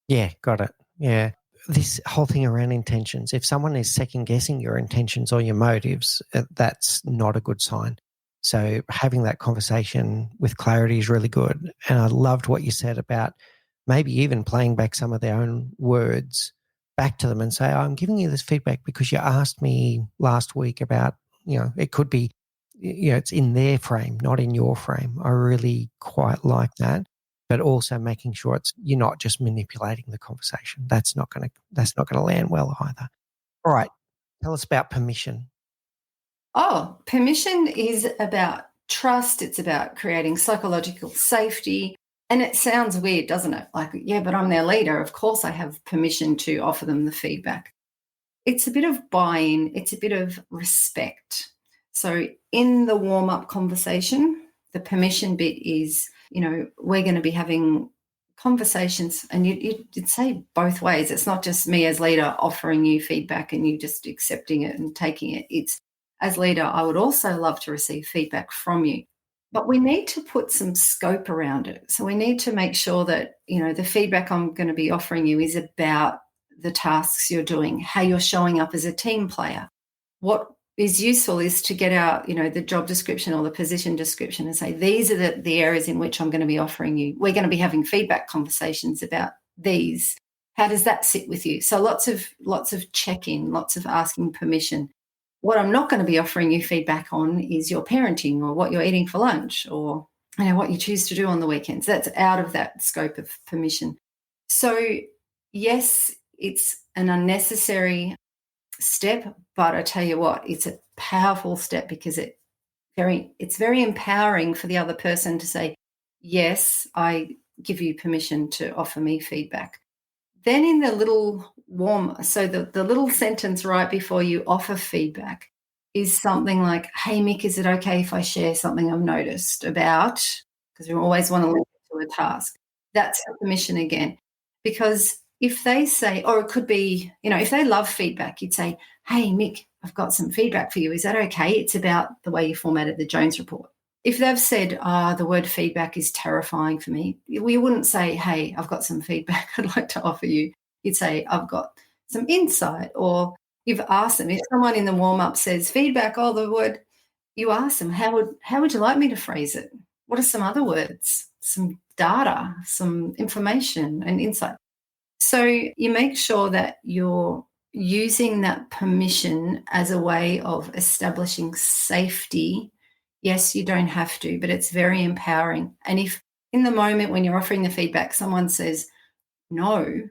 Yeah, got it. Yeah. This whole thing around intentions, if someone is second guessing your intentions or your motives, that's not a good sign. So having that conversation with clarity is really good. And I loved what you said about maybe even playing back some of their own words back to them and say, I'm giving you this feedback because you asked me last week about, it could be, it's in their frame, not in your frame. I really quite like that. But also making sure you're not just manipulating the conversation. That's not going to land well either. All right, tell us about permission. Oh, permission is about trust. It's about creating psychological safety. And it sounds weird, doesn't it? Like, yeah, but I'm their leader. Of course, I have permission to offer them the feedback. It's a bit of buy in, it's a bit of respect. So, in the warm up conversation, the permission bit is, we're going to be having conversations, and you'd say both ways. It's not just me as leader offering you feedback and you just accepting it and taking it. It's, as leader, I would also love to receive feedback from you. But we need to put some scope around it. So we need to make sure that, the feedback I'm going to be offering you is about the tasks you're doing, how you're showing up as a team player. What is useful is to get out, the job description or the position description and say, these are the areas in which I'm going to be offering you. We're going to be having feedback conversations about these. How does that sit with you? So lots of check-in, lots of asking permission. What I'm not going to be offering you feedback on is your parenting or what you're eating for lunch or what you choose to do on the weekends. That's out of that scope of permission. So yes, it's an unnecessary step, but I tell you what, it's a powerful step because it's very empowering for the other person to say, yes, I give you permission to offer me feedback. Then in the little the little sentence right before you offer feedback, is something like, hey, Mick, is it okay if I share something I've noticed about? Because we always want to link it to a task. That's the permission again. Because if they say, or it could be, if they love feedback, you'd say, hey, Mick, I've got some feedback for you. Is that okay? It's about the way you formatted the Jones report. If they've said, the word feedback is terrifying for me, we wouldn't say, hey, I've got some feedback I'd like to offer you. You'd say, I've got some insight, or you've asked them. If someone in the warm-up says feedback, the word, you ask them, how would you like me to phrase it? What are some other words, some data, some information and insight? So you make sure that you're using that permission as a way of establishing safety. Yes, you don't have to, but it's very empowering. And if in the moment when you're offering the feedback, someone says no,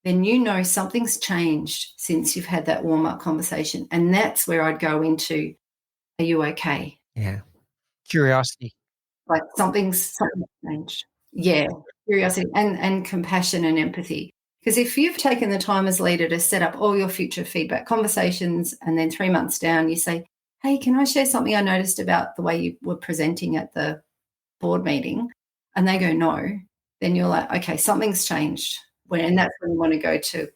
then you know something's changed since you've had that warm-up conversation. And that's where I'd go into, are you okay? Yeah. Curiosity. Like something's changed. Yeah, curiosity and compassion and empathy. Because if you've taken the time as leader to set up all your future feedback conversations, and then 3 months down you say, hey, can I share something I noticed about the way you were presenting at the board meeting? And they go, no, then you're like, okay, something's changed. And that's when you want to go to,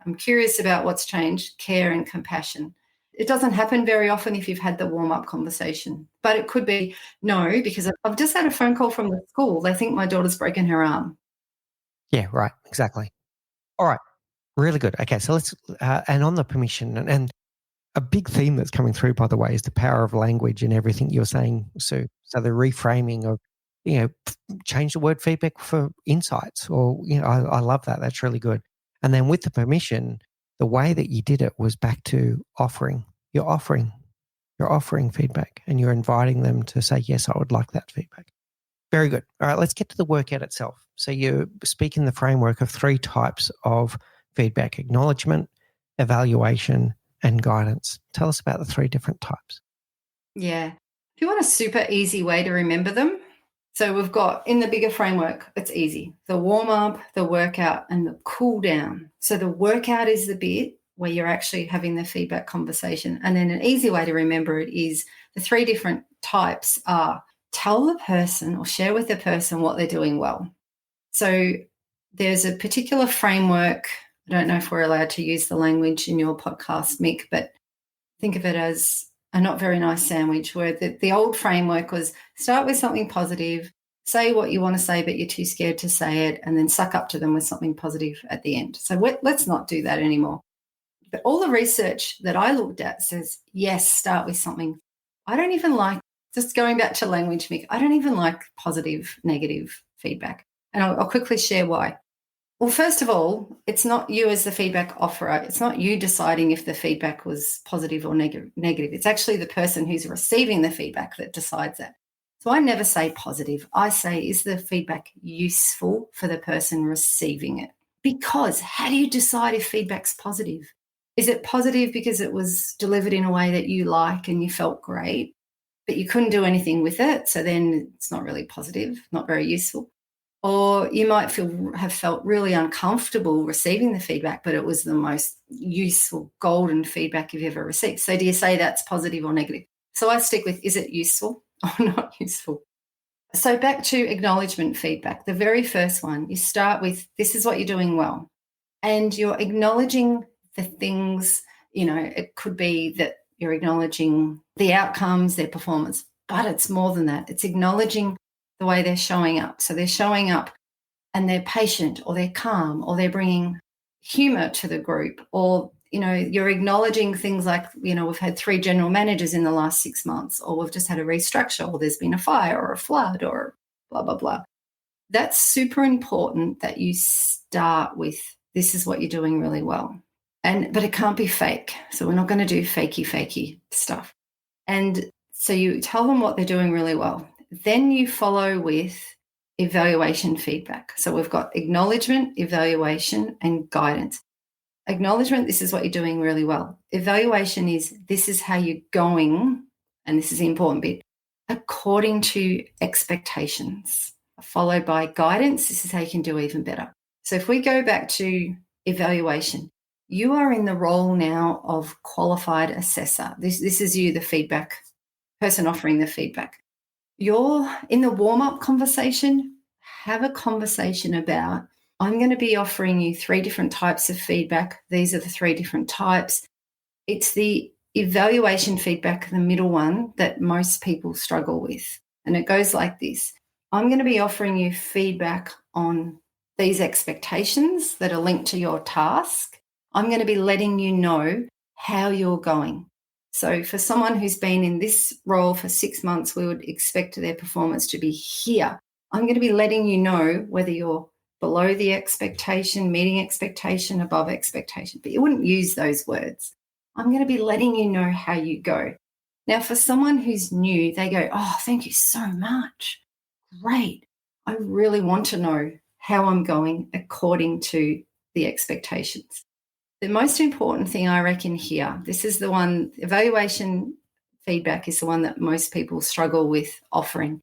I'm curious about what's changed, care and compassion. It doesn't happen very often if you've had the warm-up conversation, but it could be, no, because I've just had a phone call from the school. They think my daughter's broken her arm. Yeah, right. Exactly. All right. Really good. Okay. So let's, and on the permission, and a big theme that's coming through, by the way, is the power of language and everything you're saying, Sue. So the reframing of, change the word feedback for insights, or, I love that. That's really good. And then with the permission, the way that you did it was back to offering. You're offering feedback, and you're inviting them to say, yes, I would like that feedback. Very good. All right, let's get to the workout itself. So you speak in the framework of 3 types of feedback: acknowledgement, evaluation, and guidance. Tell us about the 3 different types. Yeah. If you want a super easy way to remember them, so we've got in the bigger framework, it's easy. The warm-up, the workout, and the cool down. So the workout is the bit where you're actually having the feedback conversation. And then an easy way to remember it is the 3 different types are tell the person or share with the person what they're doing well. So there's a particular framework. I don't know if we're allowed to use the language in your podcast, Mick, but think of it as a not very nice sandwich, where the old framework was start with something positive, say what you want to say, but you're too scared to say it, and then suck up to them with something positive at the end. So let's not do that anymore. But all the research that I looked at says, yes, start with something. I don't even like, just going back to language, Mick, I don't even like positive, negative feedback. And I'll quickly share why. Well, first of all, it's not you as the feedback offerer. It's not you deciding if the feedback was positive or negative. It's actually the person who's receiving the feedback that decides that. So I never say positive. I say, is the feedback useful for the person receiving it? Because how do you decide if feedback's positive? Is it positive because it was delivered in a way that you like and you felt great, but you couldn't do anything with it? So then it's not really positive, not very useful. Or you might have felt really uncomfortable receiving the feedback, but it was the most useful golden feedback you've ever received. So do you say that's positive or negative? So I stick with, is it useful or not useful? So back to acknowledgement feedback, the very first one, you start with, this is what you're doing well. And you're acknowledging the things, it could be that you're acknowledging the outcomes, their performance, but it's more than that. It's acknowledging the way they're showing up. So they're showing up and they're patient, or they're calm, or they're bringing humor to the group, or, you're acknowledging things like, we've had 3 general managers in the last 6 months, or we've just had a restructure, or there's been a fire or a flood or blah, blah, blah. That's super important that you start with, this is what you're doing really well. But it can't be fake. So we're not going to do fakey stuff. And so you tell them what they're doing really well. Then you follow with evaluation feedback. So we've got acknowledgement, evaluation, and guidance. Acknowledgement, this is what you're doing really well. Evaluation is, this is how you're going, and this is the important bit, according to expectations. Followed by guidance, this is how you can do even better. So if we go back to evaluation, You are in the role now of qualified assessor. This is you, the feedback person offering the feedback. You're in the warm up conversation. Have a conversation about, I'm going to be offering you 3 different types of feedback. These are the 3 different types. It's the evaluation feedback, the middle one, that most people struggle with. And it goes like this: I'm going to be offering you feedback on these expectations that are linked to your task. I'm going to be letting you know how you're going. So for someone who's been in this role for 6 months, we would expect their performance to be here. I'm going to be letting you know whether you're below the expectation, meeting expectation, above expectation, but you wouldn't use those words. I'm going to be letting you know how you go. Now, for someone who's new, they go, oh, thank you so much. Great. I really want to know how I'm going according to the expectations. The most important thing I reckon here, this is the one, evaluation feedback is the one that most people struggle with offering.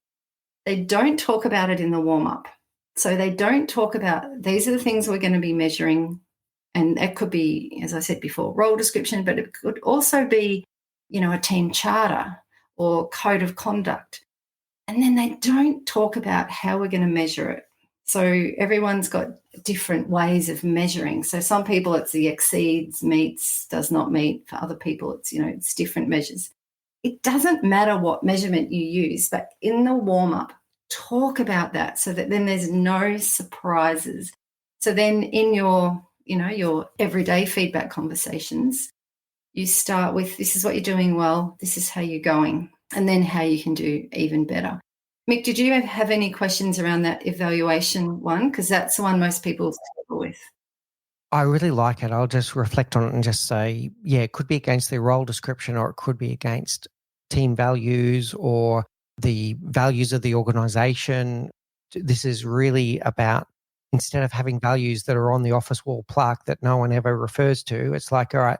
They don't talk about it in the warm up. So they don't talk about, these are the things we're going to be measuring. And it could be, as I said before, role description, but it could also be, a team charter or code of conduct. And then they don't talk about how we're going to measure it. So everyone's got different ways of measuring. So some people it's the exceeds, meets, does not meet. For other people it's different measures. It doesn't matter what measurement you use, but in the warm-up, talk about that so that then there's no surprises. So then in your everyday feedback conversations, you start with, this is what you're doing well, this is how you're going, and then how you can do even better. Mick, did you have any questions around that evaluation one? Because that's the one most people struggle with. I really like it. I'll just reflect on it and just say, yeah, it could be against their role description, or it could be against team values or the values of the organization. This is really about, instead of having values that are on the office wall plaque that no one ever refers to, it's like, all right,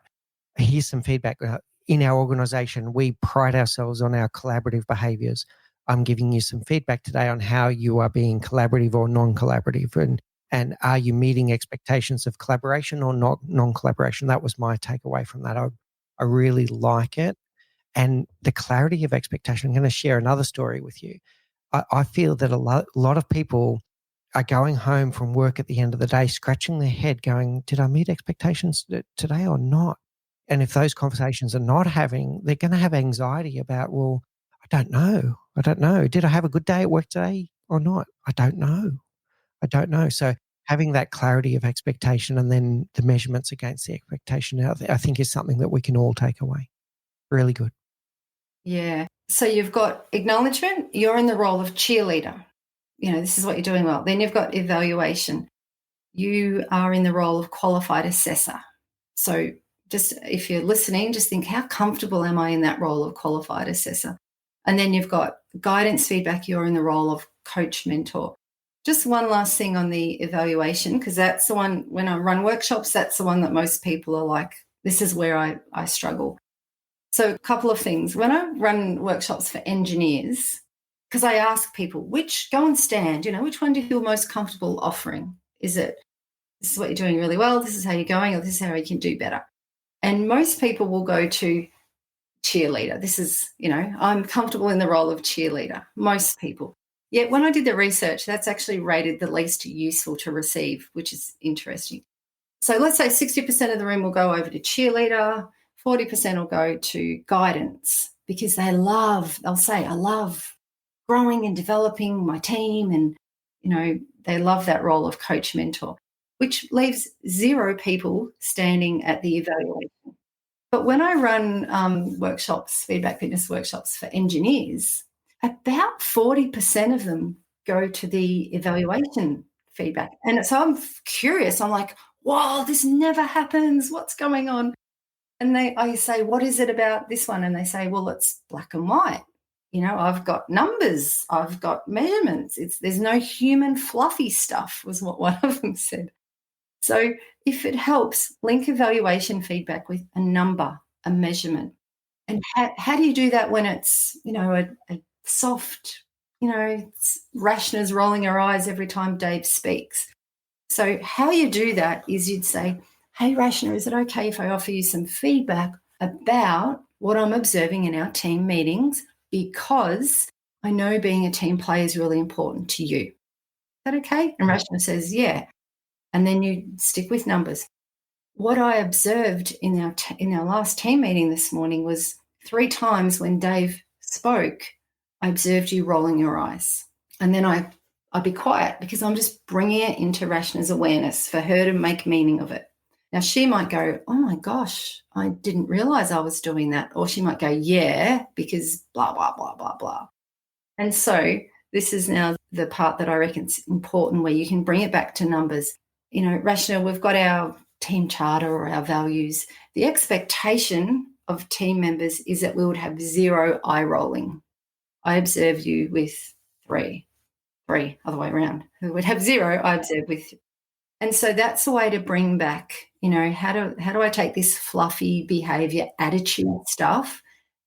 here's some feedback. In our organization, we pride ourselves on our collaborative behaviors. I'm giving you some feedback today on how you are being collaborative or non-collaborative, and are you meeting expectations of collaboration or not non-collaboration? That was my takeaway from that. I really like it. And the clarity of expectation, I'm going to share another story with you. I feel that a lot of people are going home from work at the end of the day, scratching their head going, did I meet expectations today or not? And if those conversations are not having, they're going to have anxiety about, well, I don't know. I don't know. Did I have a good day at work today or not? I don't know. I don't know. So having that clarity of expectation and then the measurements against the expectation, I think is something that we can all take away. Really good. Yeah. So you've got acknowledgement, you're in the role of cheerleader. This is what you're doing well. Then you've got evaluation. You are in the role of qualified assessor. So just if you're listening, just think, how comfortable am I in that role of qualified assessor? And then you've got guidance feedback. You're in the role of coach mentor. Just one last thing on the evaluation, because that's the one, when I run workshops, that's the one that most people are like, this is where I struggle. So a couple of things. When I run workshops for engineers, because I ask people, go and stand, which one do you feel most comfortable offering? Is it, this is what you're doing really well, this is how you're going, or this is how you can do better? And most people will go to cheerleader. This is, I'm comfortable in the role of cheerleader, most people. Yet when I did the research, that's actually rated the least useful to receive, which is interesting. So let's say 60% of the room will go over to cheerleader, 40% will go to guidance, because they'll say, I love growing and developing my team, and, they love that role of coach mentor, which leaves 0 people standing at the evaluation. But when I run workshops, feedback fitness workshops for engineers, about 40% of them go to the evaluation feedback. And so I'm curious. I'm like, wow, this never happens. What's going on? And I say, what is it about this one? And they say, well, it's black and white. I've got numbers, I've got measurements. There's no human fluffy stuff, was what one of them said. So if it helps, link evaluation feedback with a number, a measurement. And how do you do that when it's, a soft, it's Rashna's rolling her eyes every time Dave speaks? So how you do that is you'd say, Hey, Rashna, is it okay if I offer you some feedback about what I'm observing in our team meetings? Because I know being a team player is really important to you. Is that okay? And Rashna says, yeah. And then you stick with numbers. What I observed in our last team meeting this morning was 3 times when Dave spoke, I observed you rolling your eyes. And then I'd be quiet because I'm just bringing it into Rashna's awareness for her to make meaning of it. Now, she might go, oh my gosh, I didn't realize I was doing that. Or she might go, yeah, because blah, blah, blah, blah, blah. And so this is now the part that I reckon is important where you can bring it back to numbers. Rashna, we've got our team charter or our values. The expectation of team members is that we would have 0 eye rolling. I observe you with 3, other way around. We would have 0, I observe with. And so that's a way to bring back, how do I take this fluffy behavior attitude stuff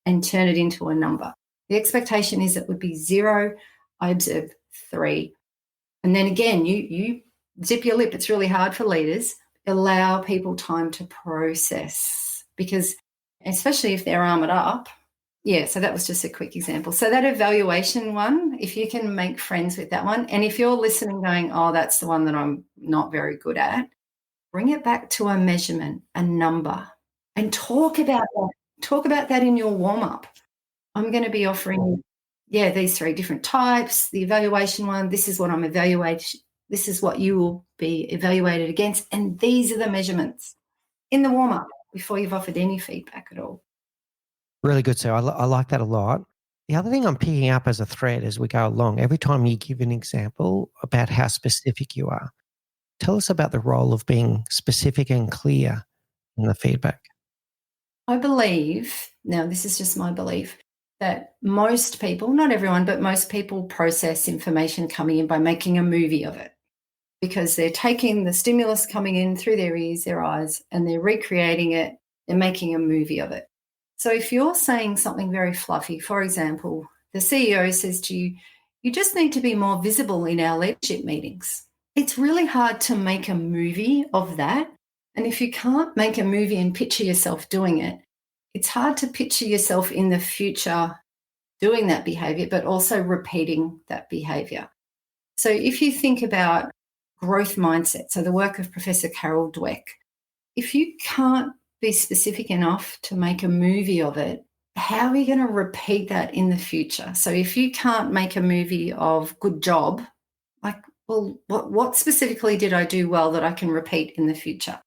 and turn it into a number? The expectation is it would be 0, I observe 3. And then again, you zip your lip. It's really hard for leaders. Allow people time to process because especially if they're armored up. Yeah, so that was just a quick example. So that evaluation one, if you can make friends with that one, and if you're listening going, oh, that's the one that I'm not very good at, bring it back to a measurement, a number, and talk about that. Talk about that in your warm-up. I'm going to be offering, these 3 different types. The evaluation one, this is what I'm evaluating. This is what you will be evaluated against. And these are the measurements in the warm-up before you've offered any feedback at all. Really good, Sue. I like that a lot. The other thing I'm picking up as a thread as we go along, every time you give an example about how specific you are, tell us about the role of being specific and clear in the feedback. I believe, now this is just my belief, that most people, not everyone, but most people process information coming in by making a movie of it because they're taking the stimulus coming in through their ears, their eyes, and they're recreating it. They're making a movie of it. So if you're saying something very fluffy, for example, the CEO says to you, you just need to be more visible in our leadership meetings. It's really hard to make a movie of that. And if you can't make a movie and picture yourself doing it, it's hard to picture yourself in the future doing that behavior, but also repeating that behavior. So if you think about growth mindset, so the work of Professor Carol Dweck, if you can't be specific enough to make a movie of it, how are you going to repeat that in the future? So if you can't make a movie of good job, like, well, what specifically did I do well that I can repeat in the future?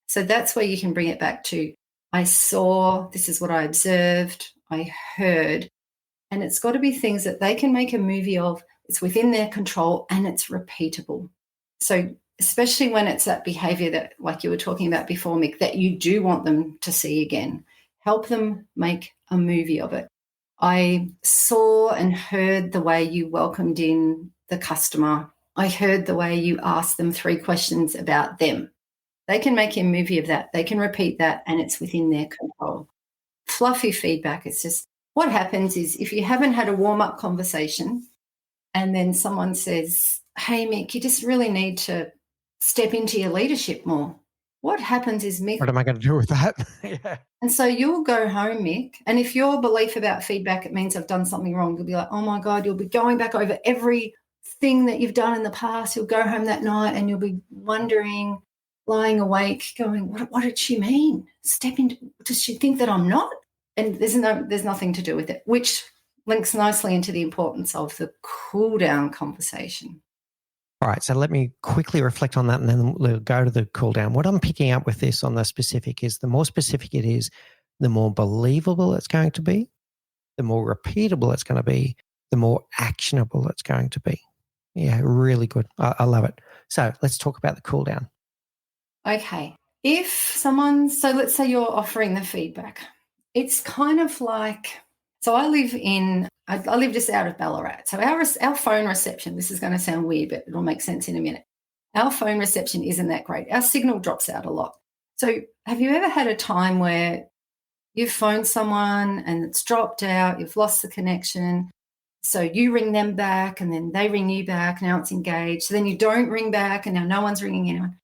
So that's where you can bring it back to, I saw, this is what I observed, I heard, and it's got to be things that they can make a movie of, it's within their control and it's repeatable. So especially when it's that behavior that, like you were talking about before, Mick, that you do want them to see again, help them make a movie of it. I saw and heard the way you welcomed in the customer. I heard the way you asked them 3 questions about them. They can make a movie of that. They can repeat that and it's within their control. Fluffy feedback, it's just what happens is if you haven't had a warm-up conversation and then someone says, hey, Mick, you just really need to step into your leadership more. What happens is, Mick, What am I going to do with that? Yeah. and so you'll go home, Mick, and if your belief about feedback, it means I've done something wrong, you'll be like, oh my God, you'll be going back over everything that you've done in the past. You'll go home that night and you'll be wondering, lying awake, going, what did she mean? Does she think that I'm not? And there's nothing to do with it, which links nicely into the importance of the cool down conversation. All right, so let me quickly reflect on that and then we'll go to the cool down. What I'm picking up with this on the specific is the more specific it is, the more believable it's going to be, the more repeatable it's going to be, the more actionable it's going to be. Yeah, really good. I love it. So let's talk about the cool down. Okay. So let's say you're offering the feedback. It's kind of like, so I live just out of Ballarat. So our phone reception, this is going to sound weird, but it'll make sense in a minute. Our phone reception isn't that great. Our signal drops out a lot. So have you ever had a time where you've phoned someone and it's dropped out, you've lost the connection, so you ring them back and then they ring you back, now it's engaged. So then you don't ring back and now no one's ringing anyone.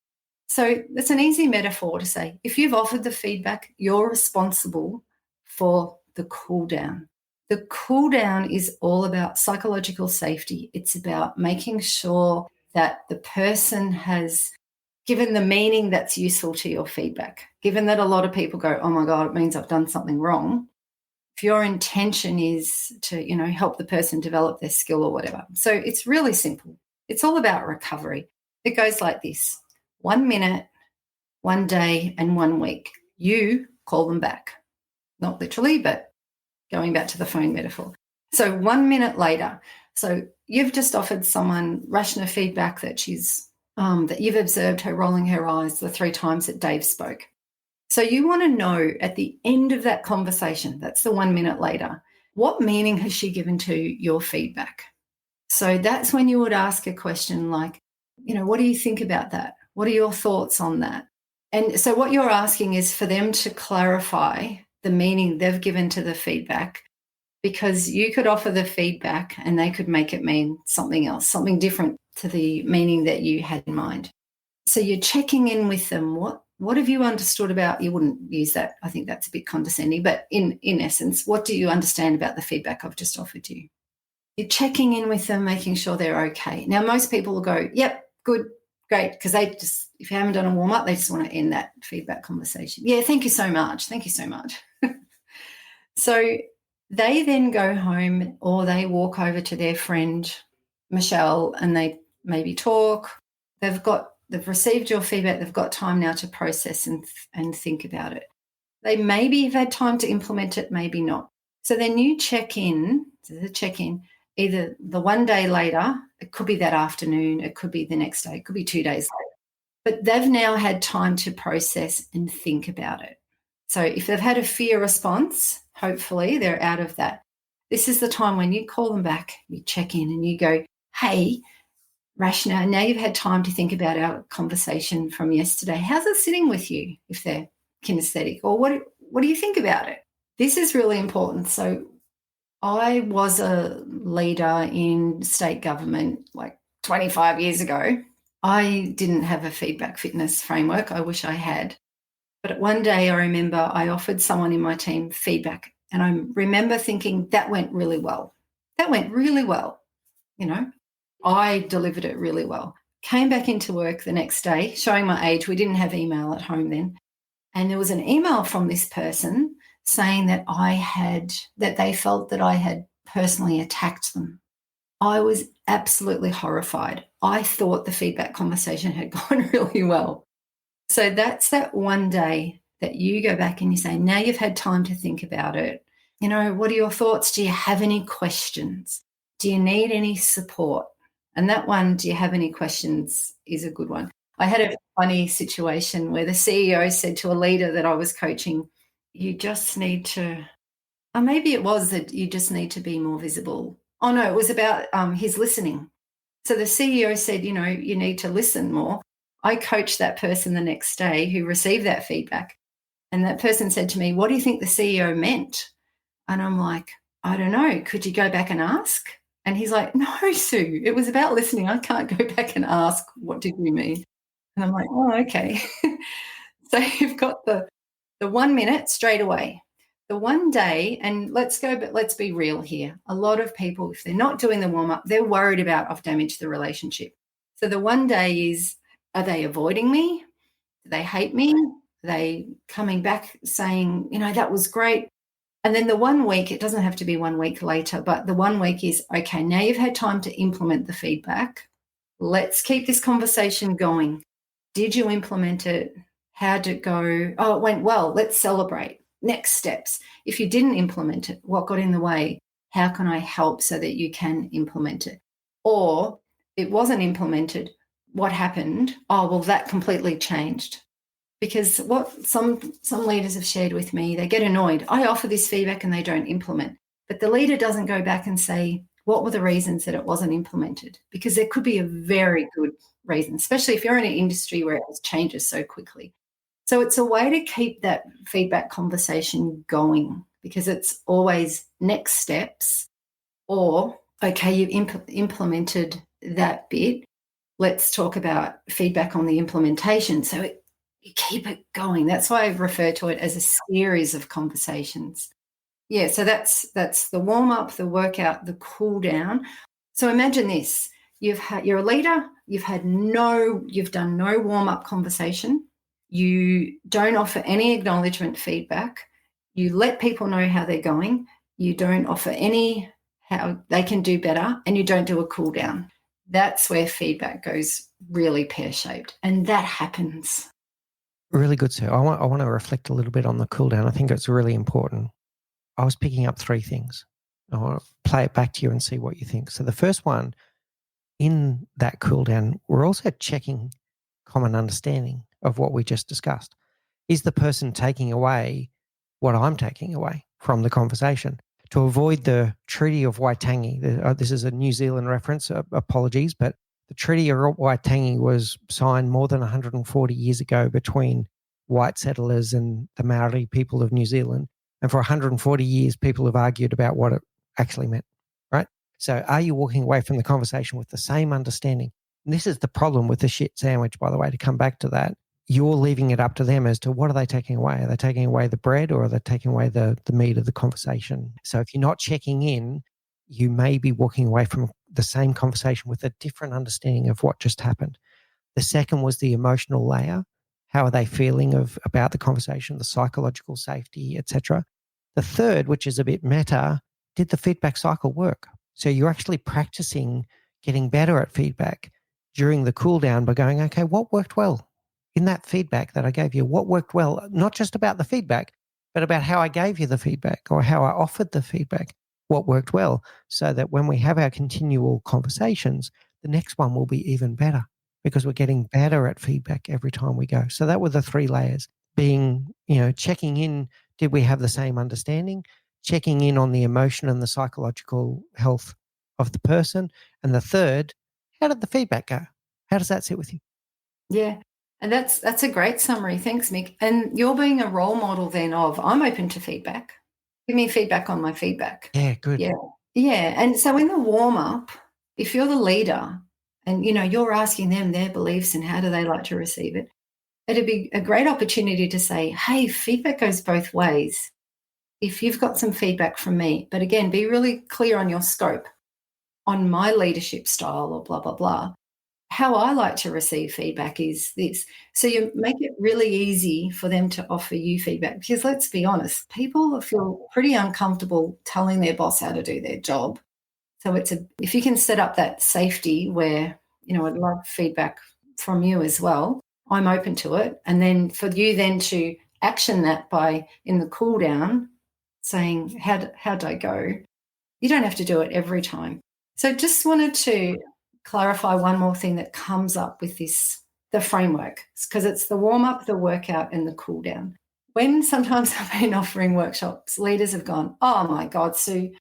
So it's an easy metaphor to say, if you've offered the feedback, you're responsible for the cool down. The cool down is all about psychological safety. It's about making sure that the person has given the meaning that's useful to your feedback. Given that a lot of people go, oh my God, it means I've done something wrong. If your intention is to, help the person develop their skill or whatever. So it's really simple. It's all about recovery. It goes like this: 1 minute, 1 day, and 1 week. You call them back. Not literally, but going back to the phone metaphor. So 1 minute later, so you've just offered someone Rashna feedback that that you've observed her rolling her eyes the 3 times that Dave spoke. So you want to know at the end of that conversation, that's the 1 minute later, what meaning has she given to your feedback? So that's when you would ask a question like, what do you think about that? What are your thoughts on that? And so what you're asking is for them to clarify the meaning they've given to the feedback, because you could offer the feedback and they could make it mean something else, something different to the meaning that you had in mind. So you're checking in with them. What have you understood about? You wouldn't use that. I think that's a bit condescending. But in essence, what do you understand about the feedback I've just offered you? You're checking in with them, making sure they're okay. Now, most people will go, yep, good, great, because if you haven't done a warm-up, they just want to end that feedback conversation. Yeah, thank you so much. Thank you so much. So they then go home or they walk over to their friend, Michelle, and they maybe talk. They've received your feedback. They've got time now to process and think about it. They maybe have had time to implement it, maybe not. So then you check in either the 1 day later, it could be that afternoon, it could be the next day, it could be 2 days later. But they've now had time to process and think about it. So if they've had a fear response, hopefully they're out of that. This is the time when you call them back, you check in and you go, hey, Rashna, now you've had time to think about our conversation from yesterday. How's it sitting with you if they're kinesthetic? Or what do you think about it? This is really important. So I was a leader in state government like 25 years ago. I didn't have a feedback fitness framework. I wish I had. But one day I remember I offered someone in my team feedback, and I remember thinking that went really well. That went really well. I delivered it really well. Came back into work the next day, showing my age. We didn't have email at home then. And there was an email from this person saying that they felt that I had personally attacked them. I was absolutely horrified. I thought the feedback conversation had gone really well. So that's that 1 day that you go back and you say, now you've had time to think about it. What are your thoughts? Do you have any questions? Do you need any support? And that one, do you have any questions, is a good one. I had a funny situation where the CEO said to a leader that I was coaching, you just need to, or maybe it was that you just need to be more visible. Oh, no, it was about his listening. So the CEO said, you need to listen more. I coached that person the next day who received that feedback. And that person said to me, what do you think the CEO meant? And I'm like, I don't know. Could you go back and ask? And he's like, no, Sue, it was about listening. I can't go back and ask, what did you mean? And I'm like, oh, okay. So you've got the 1 minute straight away, the 1 day, and let's be real here. A lot of people, if they're not doing the warm up, they're worried about I've damaged the relationship. So the 1 day is, are they avoiding me? Do they hate me? Are they coming back saying, that was great? And then the 1 week, it doesn't have to be 1 week later, but the 1 week is, okay, now you've had time to implement the feedback. Let's keep this conversation going. Did you implement it? How did it go? Oh, it went well. Let's celebrate. Next steps. If you didn't implement it, what got in the way? How can I help so that you can implement it? Or it wasn't implemented. What happened? Oh, well, that completely changed. Because what some leaders have shared with me, they get annoyed. I offer this feedback and they don't implement. But the leader doesn't go back and say, what were the reasons that it wasn't implemented? Because there could be a very good reason, especially if you're in an industry where it changes so quickly. So it's a way to keep that feedback conversation going, because it's always next steps or, okay, you've implemented that bit. let's talk about feedback on the implementation. So you keep it going. That's why I refer to it as a series of conversations. Yeah, so that's the warm up, the workout, the cool down. So imagine this: you're a leader. You've done no warm up conversation. You don't offer any acknowledgement feedback. You let people know how they're going. You don't offer any how they can do better, and you don't do a cool down. That's where feedback goes really pear shaped, and that happens. Really good, sir. I want to reflect a little bit on the cool down. I think it's really important. I was picking up three things. I want to play it back to you and see what you think. So the first one, in that cool down, we're also checking common understanding of what we just discussed. Is the person taking away what I'm taking away from the conversation? To avoid the Treaty of Waitangi, this is a New Zealand reference, apologies, but the Treaty of Waitangi was signed more than 140 years ago between white settlers and the Maori people of New Zealand. And for 140 years, people have argued about what it actually meant, right? So are you walking away from the conversation with the same understanding? And this is the problem with the shit sandwich, by the way, to come back to that. You're leaving it up to them as to what are they taking away? Are they taking away the bread, or are they taking away the meat of the conversation? So if you're not checking in, you may be walking away from the same conversation with a different understanding of what just happened. The second was the emotional layer. How are they feeling about the conversation, the psychological safety, etc. The third, which is a bit meta, did the feedback cycle work? So you're actually practicing getting better at feedback during the cool down by going, okay, what worked well in that feedback that I gave you? What worked well? Not just about the feedback, but about how I gave you the feedback or how I offered the feedback. What worked well, so that when we have our continual conversations, the next one will be even better, because we're getting better at feedback every time we go. So that were the three layers: being, checking in, did we have the same understanding? Checking in on the emotion and the psychological health of the person. And the third, how did the feedback go? How does that sit with you? Yeah. And that's a great summary. Thanks, Mick. And you're being a role model then of I'm open to feedback. Give me feedback on my feedback. Yeah, good. Yeah. Yeah. And so in the warm up, if you're the leader and you're asking them their beliefs and how do they like to receive it, it'd be a great opportunity to say, hey, feedback goes both ways. If you've got some feedback from me, but again, be really clear on your scope, on my leadership style or blah, blah, blah. How I like to receive feedback is this. So you make it really easy for them to offer you feedback, because let's be honest, people feel pretty uncomfortable telling their boss how to do their job. So if you can set up that safety where, I'd love feedback from you as well. I'm open to it. And then for you then to action that by in the cool down saying, how'd I go? You don't have to do it every time. So just wanted to clarify one more thing that comes up with the framework, because it's the warm up, the workout, and the cool down. When sometimes I've been offering workshops, leaders have gone, oh my God, Sue,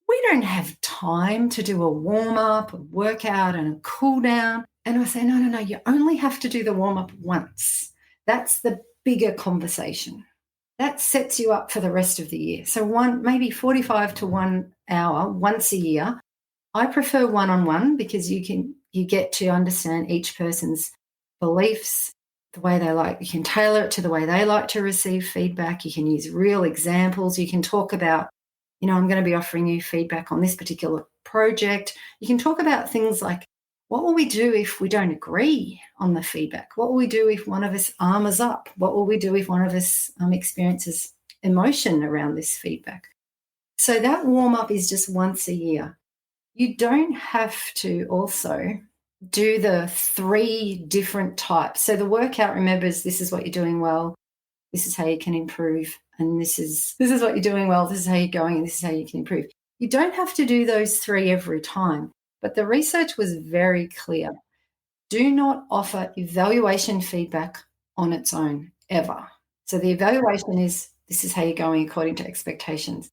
we don't have time to do a warm up, a workout, and a cool down. And I say, no, you only have to do the warm up once. That's the bigger conversation. That sets you up for the rest of the year. So maybe 45 to 1 hour once a year. I prefer one-on-one because you get to understand each person's beliefs, the way they like. You can tailor it to the way they like to receive feedback. You can use real examples. You can talk about, I'm going to be offering you feedback on this particular project. You can talk about things like, what will we do if we don't agree on the feedback? What will we do if one of us armors up? What will we do if one of us experiences emotion around this feedback? So that warm up is just once a year. You don't have to also do the 3 different types. So the workout remembers this is what you're doing well, this is how you can improve, and this is what you're doing well, this is how you're going, and this is how you can improve. You don't have to do those 3 every time, but the research was very clear. Do not offer evaluation feedback on its own, ever. So the evaluation is this is how you're going according to expectations.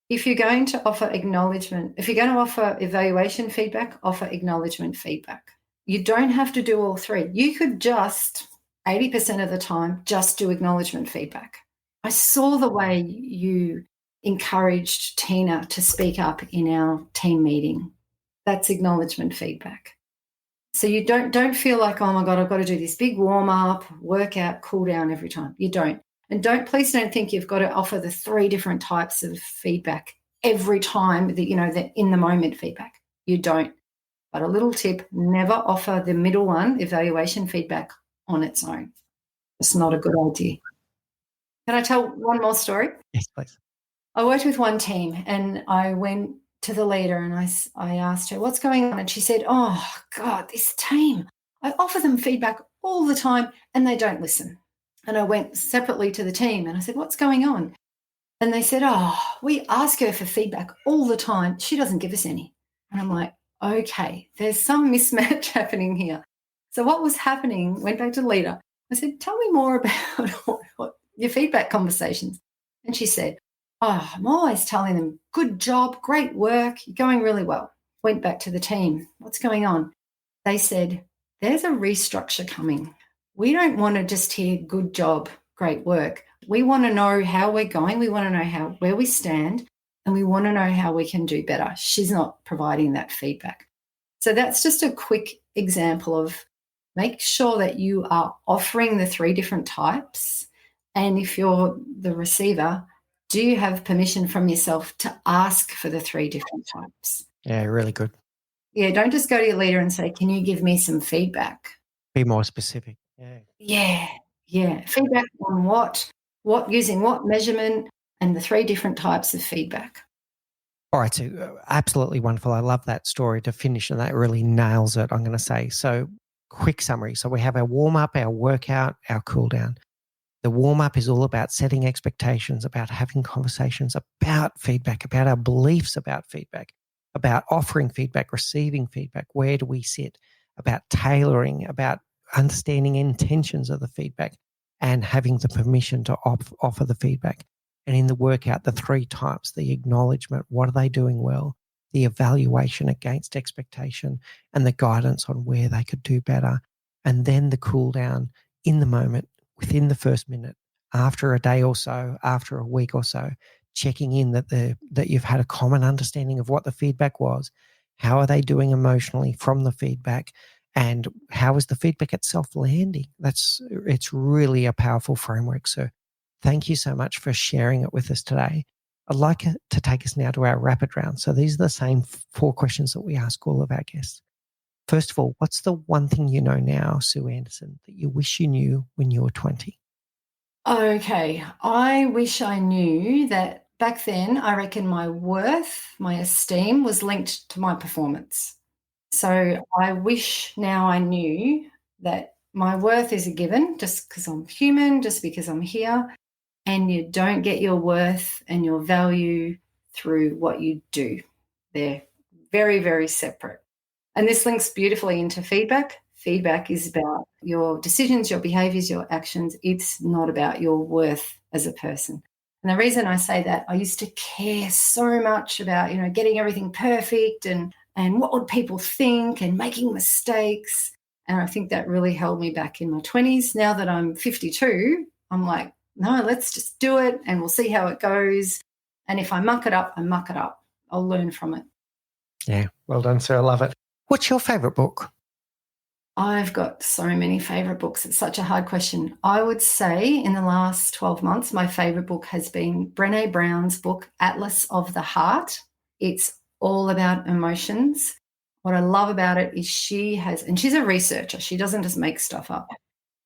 If you're going to offer evaluation feedback, offer acknowledgement feedback. You don't have to do all 3. You could just, 80% of the time, just do acknowledgement feedback. I saw the way you encouraged Tina to speak up in our team meeting. That's acknowledgement feedback. So you don't feel like, oh my God, I've got to do this big warm up, workout, cool down every time. You don't. And please don't think you've got to offer the 3 different types of feedback every time that, the in the moment feedback. You don't. But a little tip, never offer the middle one, evaluation feedback, on its own. It's not a good idea. Can I tell one more story? Yes, please. I worked with one team and I went to the leader and I asked her, what's going on? And she said, oh, God, this team, I offer them feedback all the time and they don't listen. And I went separately to the team and I said, what's going on? And they said, oh, we ask her for feedback all the time. She doesn't give us any. And I'm like, okay, there's some mismatch happening here. So what was happening, went back to the leader. I said, tell me more about what your feedback conversations. And she said, oh, I'm always telling them, good job, great work, you're going really well. Went back to the team. What's going on? They said, there's a restructure coming. We don't want to just hear good job, great work. We want to know how we're going. We want to know where we stand, and we want to know how we can do better. She's not providing that feedback. So that's just a quick example of make sure that you are offering the 3 different types. And if you're the receiver, do you have permission from yourself to ask for the 3 different types? Yeah, really good. Yeah, don't just go to your leader and say, can you give me some feedback? Be more specific. Yeah. Yeah. Feedback on what using what measurement, and the 3 different types of feedback. All right, so absolutely wonderful. I love that story to finish, and that really nails it, I'm going to say. So, quick summary. So, we have our warm up, our workout, our cool down. The warm up is all about setting expectations, about having conversations about feedback, about our beliefs about feedback, about offering feedback, receiving feedback. Where do we sit? About tailoring, about understanding intentions of the feedback and having the permission to offer the feedback. And in the workout, the 3 types, the acknowledgement, what are they doing well? The evaluation against expectation and the guidance on where they could do better. And then the cool down in the moment, within the first minute, after a day or so, after a week or so, checking in that you've had a common understanding of what the feedback was. How are they doing emotionally from the feedback? And how is the feedback itself landing? It's really a powerful framework. So thank you so much for sharing it with us today. I'd like to take us now to our rapid round. So these are the same 4 questions that we ask all of our guests. First of all, what's the one thing you know now, Sue Anderson, that you wish you knew when you were 20? Okay. I wish I knew that back then, I reckon my worth, my esteem was linked to my performance. So I wish now I knew that my worth is a given just because I'm human, just because I'm here. And you don't get your worth and your value through what you do. They're very, very separate. And this links beautifully into feedback. Feedback is about your decisions, your behaviors, your actions. It's not about your worth as a person. And the reason I say that, I used to care so much about, getting everything perfect and what would people think and making mistakes. And I think that really held me back in my 20s. Now that I'm 52, I'm like, no, let's just do it and we'll see how it goes. And if I muck it up, I muck it up. I'll learn from it. Yeah, well done, sir. I love it. What's your favourite book? I've got so many favourite books. It's such a hard question. I would say in the last 12 months, my favourite book has been Brené Brown's book, Atlas of the Heart. It's all about emotions. What I love about it is and she's a researcher. She doesn't just make stuff up.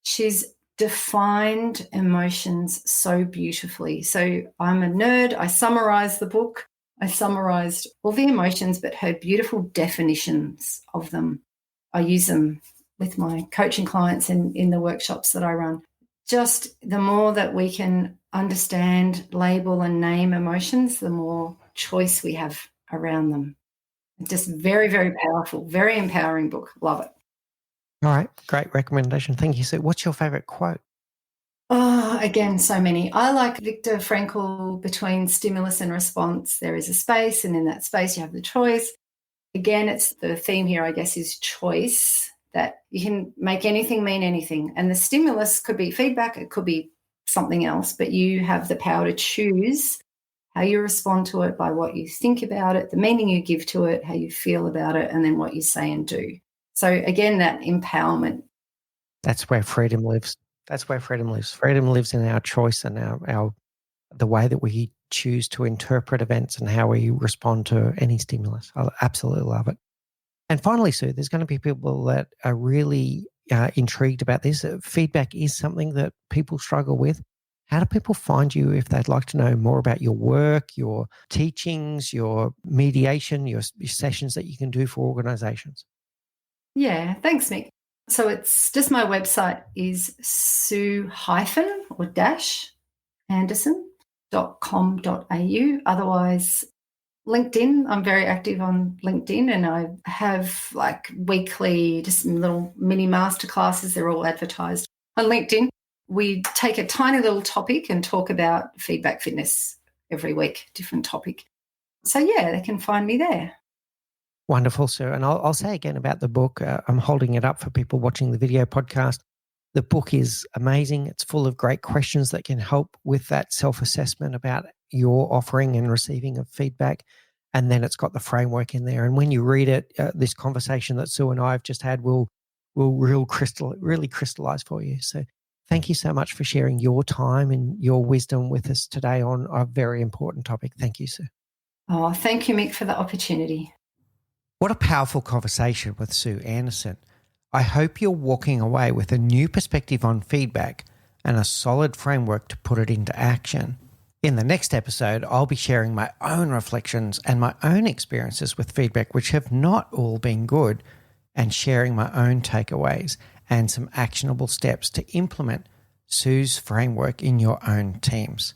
She's defined emotions so beautifully. So I'm a nerd. I summarised the book. I summarised all the emotions, but her beautiful definitions of them. I use them with my coaching clients in the workshops that I run. Just the more that we can understand, label and name emotions, the more choice we have around them. Just very, very powerful, very empowering book. Love it. All right, great recommendation. Thank you, Sue. What's your favourite quote? Oh, again, so many. I like Viktor Frankl, between stimulus and response, there is a space, and in that space you have the choice. Again, it's the theme here, I guess, is choice, that you can make anything mean anything. And the stimulus could be feedback, it could be something else, but you have the power to choose how you respond to it by what you think about it, the meaning you give to it, how you feel about it, and then what you say and do. So again, that empowerment. That's where freedom lives. That's where freedom lives. Freedom lives in our choice and our the way that we choose to interpret events and how we respond to any stimulus. I absolutely love it. And finally, Sue, there's going to be people that are really intrigued about this. Feedback is something that people struggle with. How do people find you if they'd like to know more about your work, your teachings, your mediation, your sessions that you can do for organizations? Yeah, thanks, Mick. So it's just my website is sue hyphen or dash anderson.com.au. Otherwise, LinkedIn, I'm very active on LinkedIn, and I have like weekly, just little mini masterclasses. They're all advertised on LinkedIn. We take a tiny little topic and talk about feedback fitness every week, different topic. So yeah, they can find me there. Wonderful, Sue. And I'll say again about the book. I'm holding it up for people watching the video podcast. The book is amazing. It's full of great questions that can help with that self-assessment about your offering and receiving of feedback. And then it's got the framework in there. And when you read it, this conversation that Sue and I have just had will really crystallize for you. So thank you so much for sharing your time and your wisdom with us today on a very important topic. Thank you, Sue. Oh, thank you, Mick, for the opportunity. What a powerful conversation with Sue Anderson. I hope you're walking away with a new perspective on feedback and a solid framework to put it into action. In the next episode, I'll be sharing my own reflections and my own experiences with feedback, which have not all been good, and sharing my own takeaways and some actionable steps to implement Sue's framework in your own teams.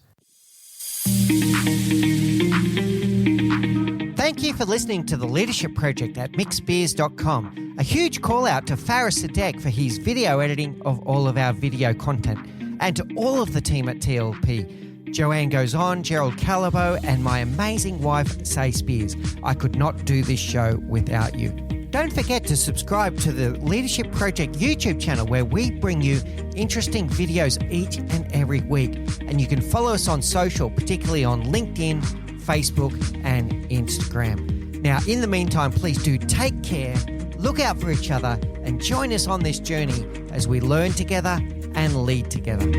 Thank you for listening to the Leadership Project at mixbeers.com. A huge call out to Faris Sadek for his video editing of all of our video content, and to all of the team at TLP. Joanne Goes On, Gerald Calabo, and my amazing wife, Say Spears. I could not do this show without you. Don't forget to subscribe to the Leadership Project YouTube channel, where we bring you interesting videos each and every week. And you can follow us on social, particularly on LinkedIn, Facebook, and Instagram. Now, in the meantime, please do take care, look out for each other, and join us on this journey as we learn together and lead together.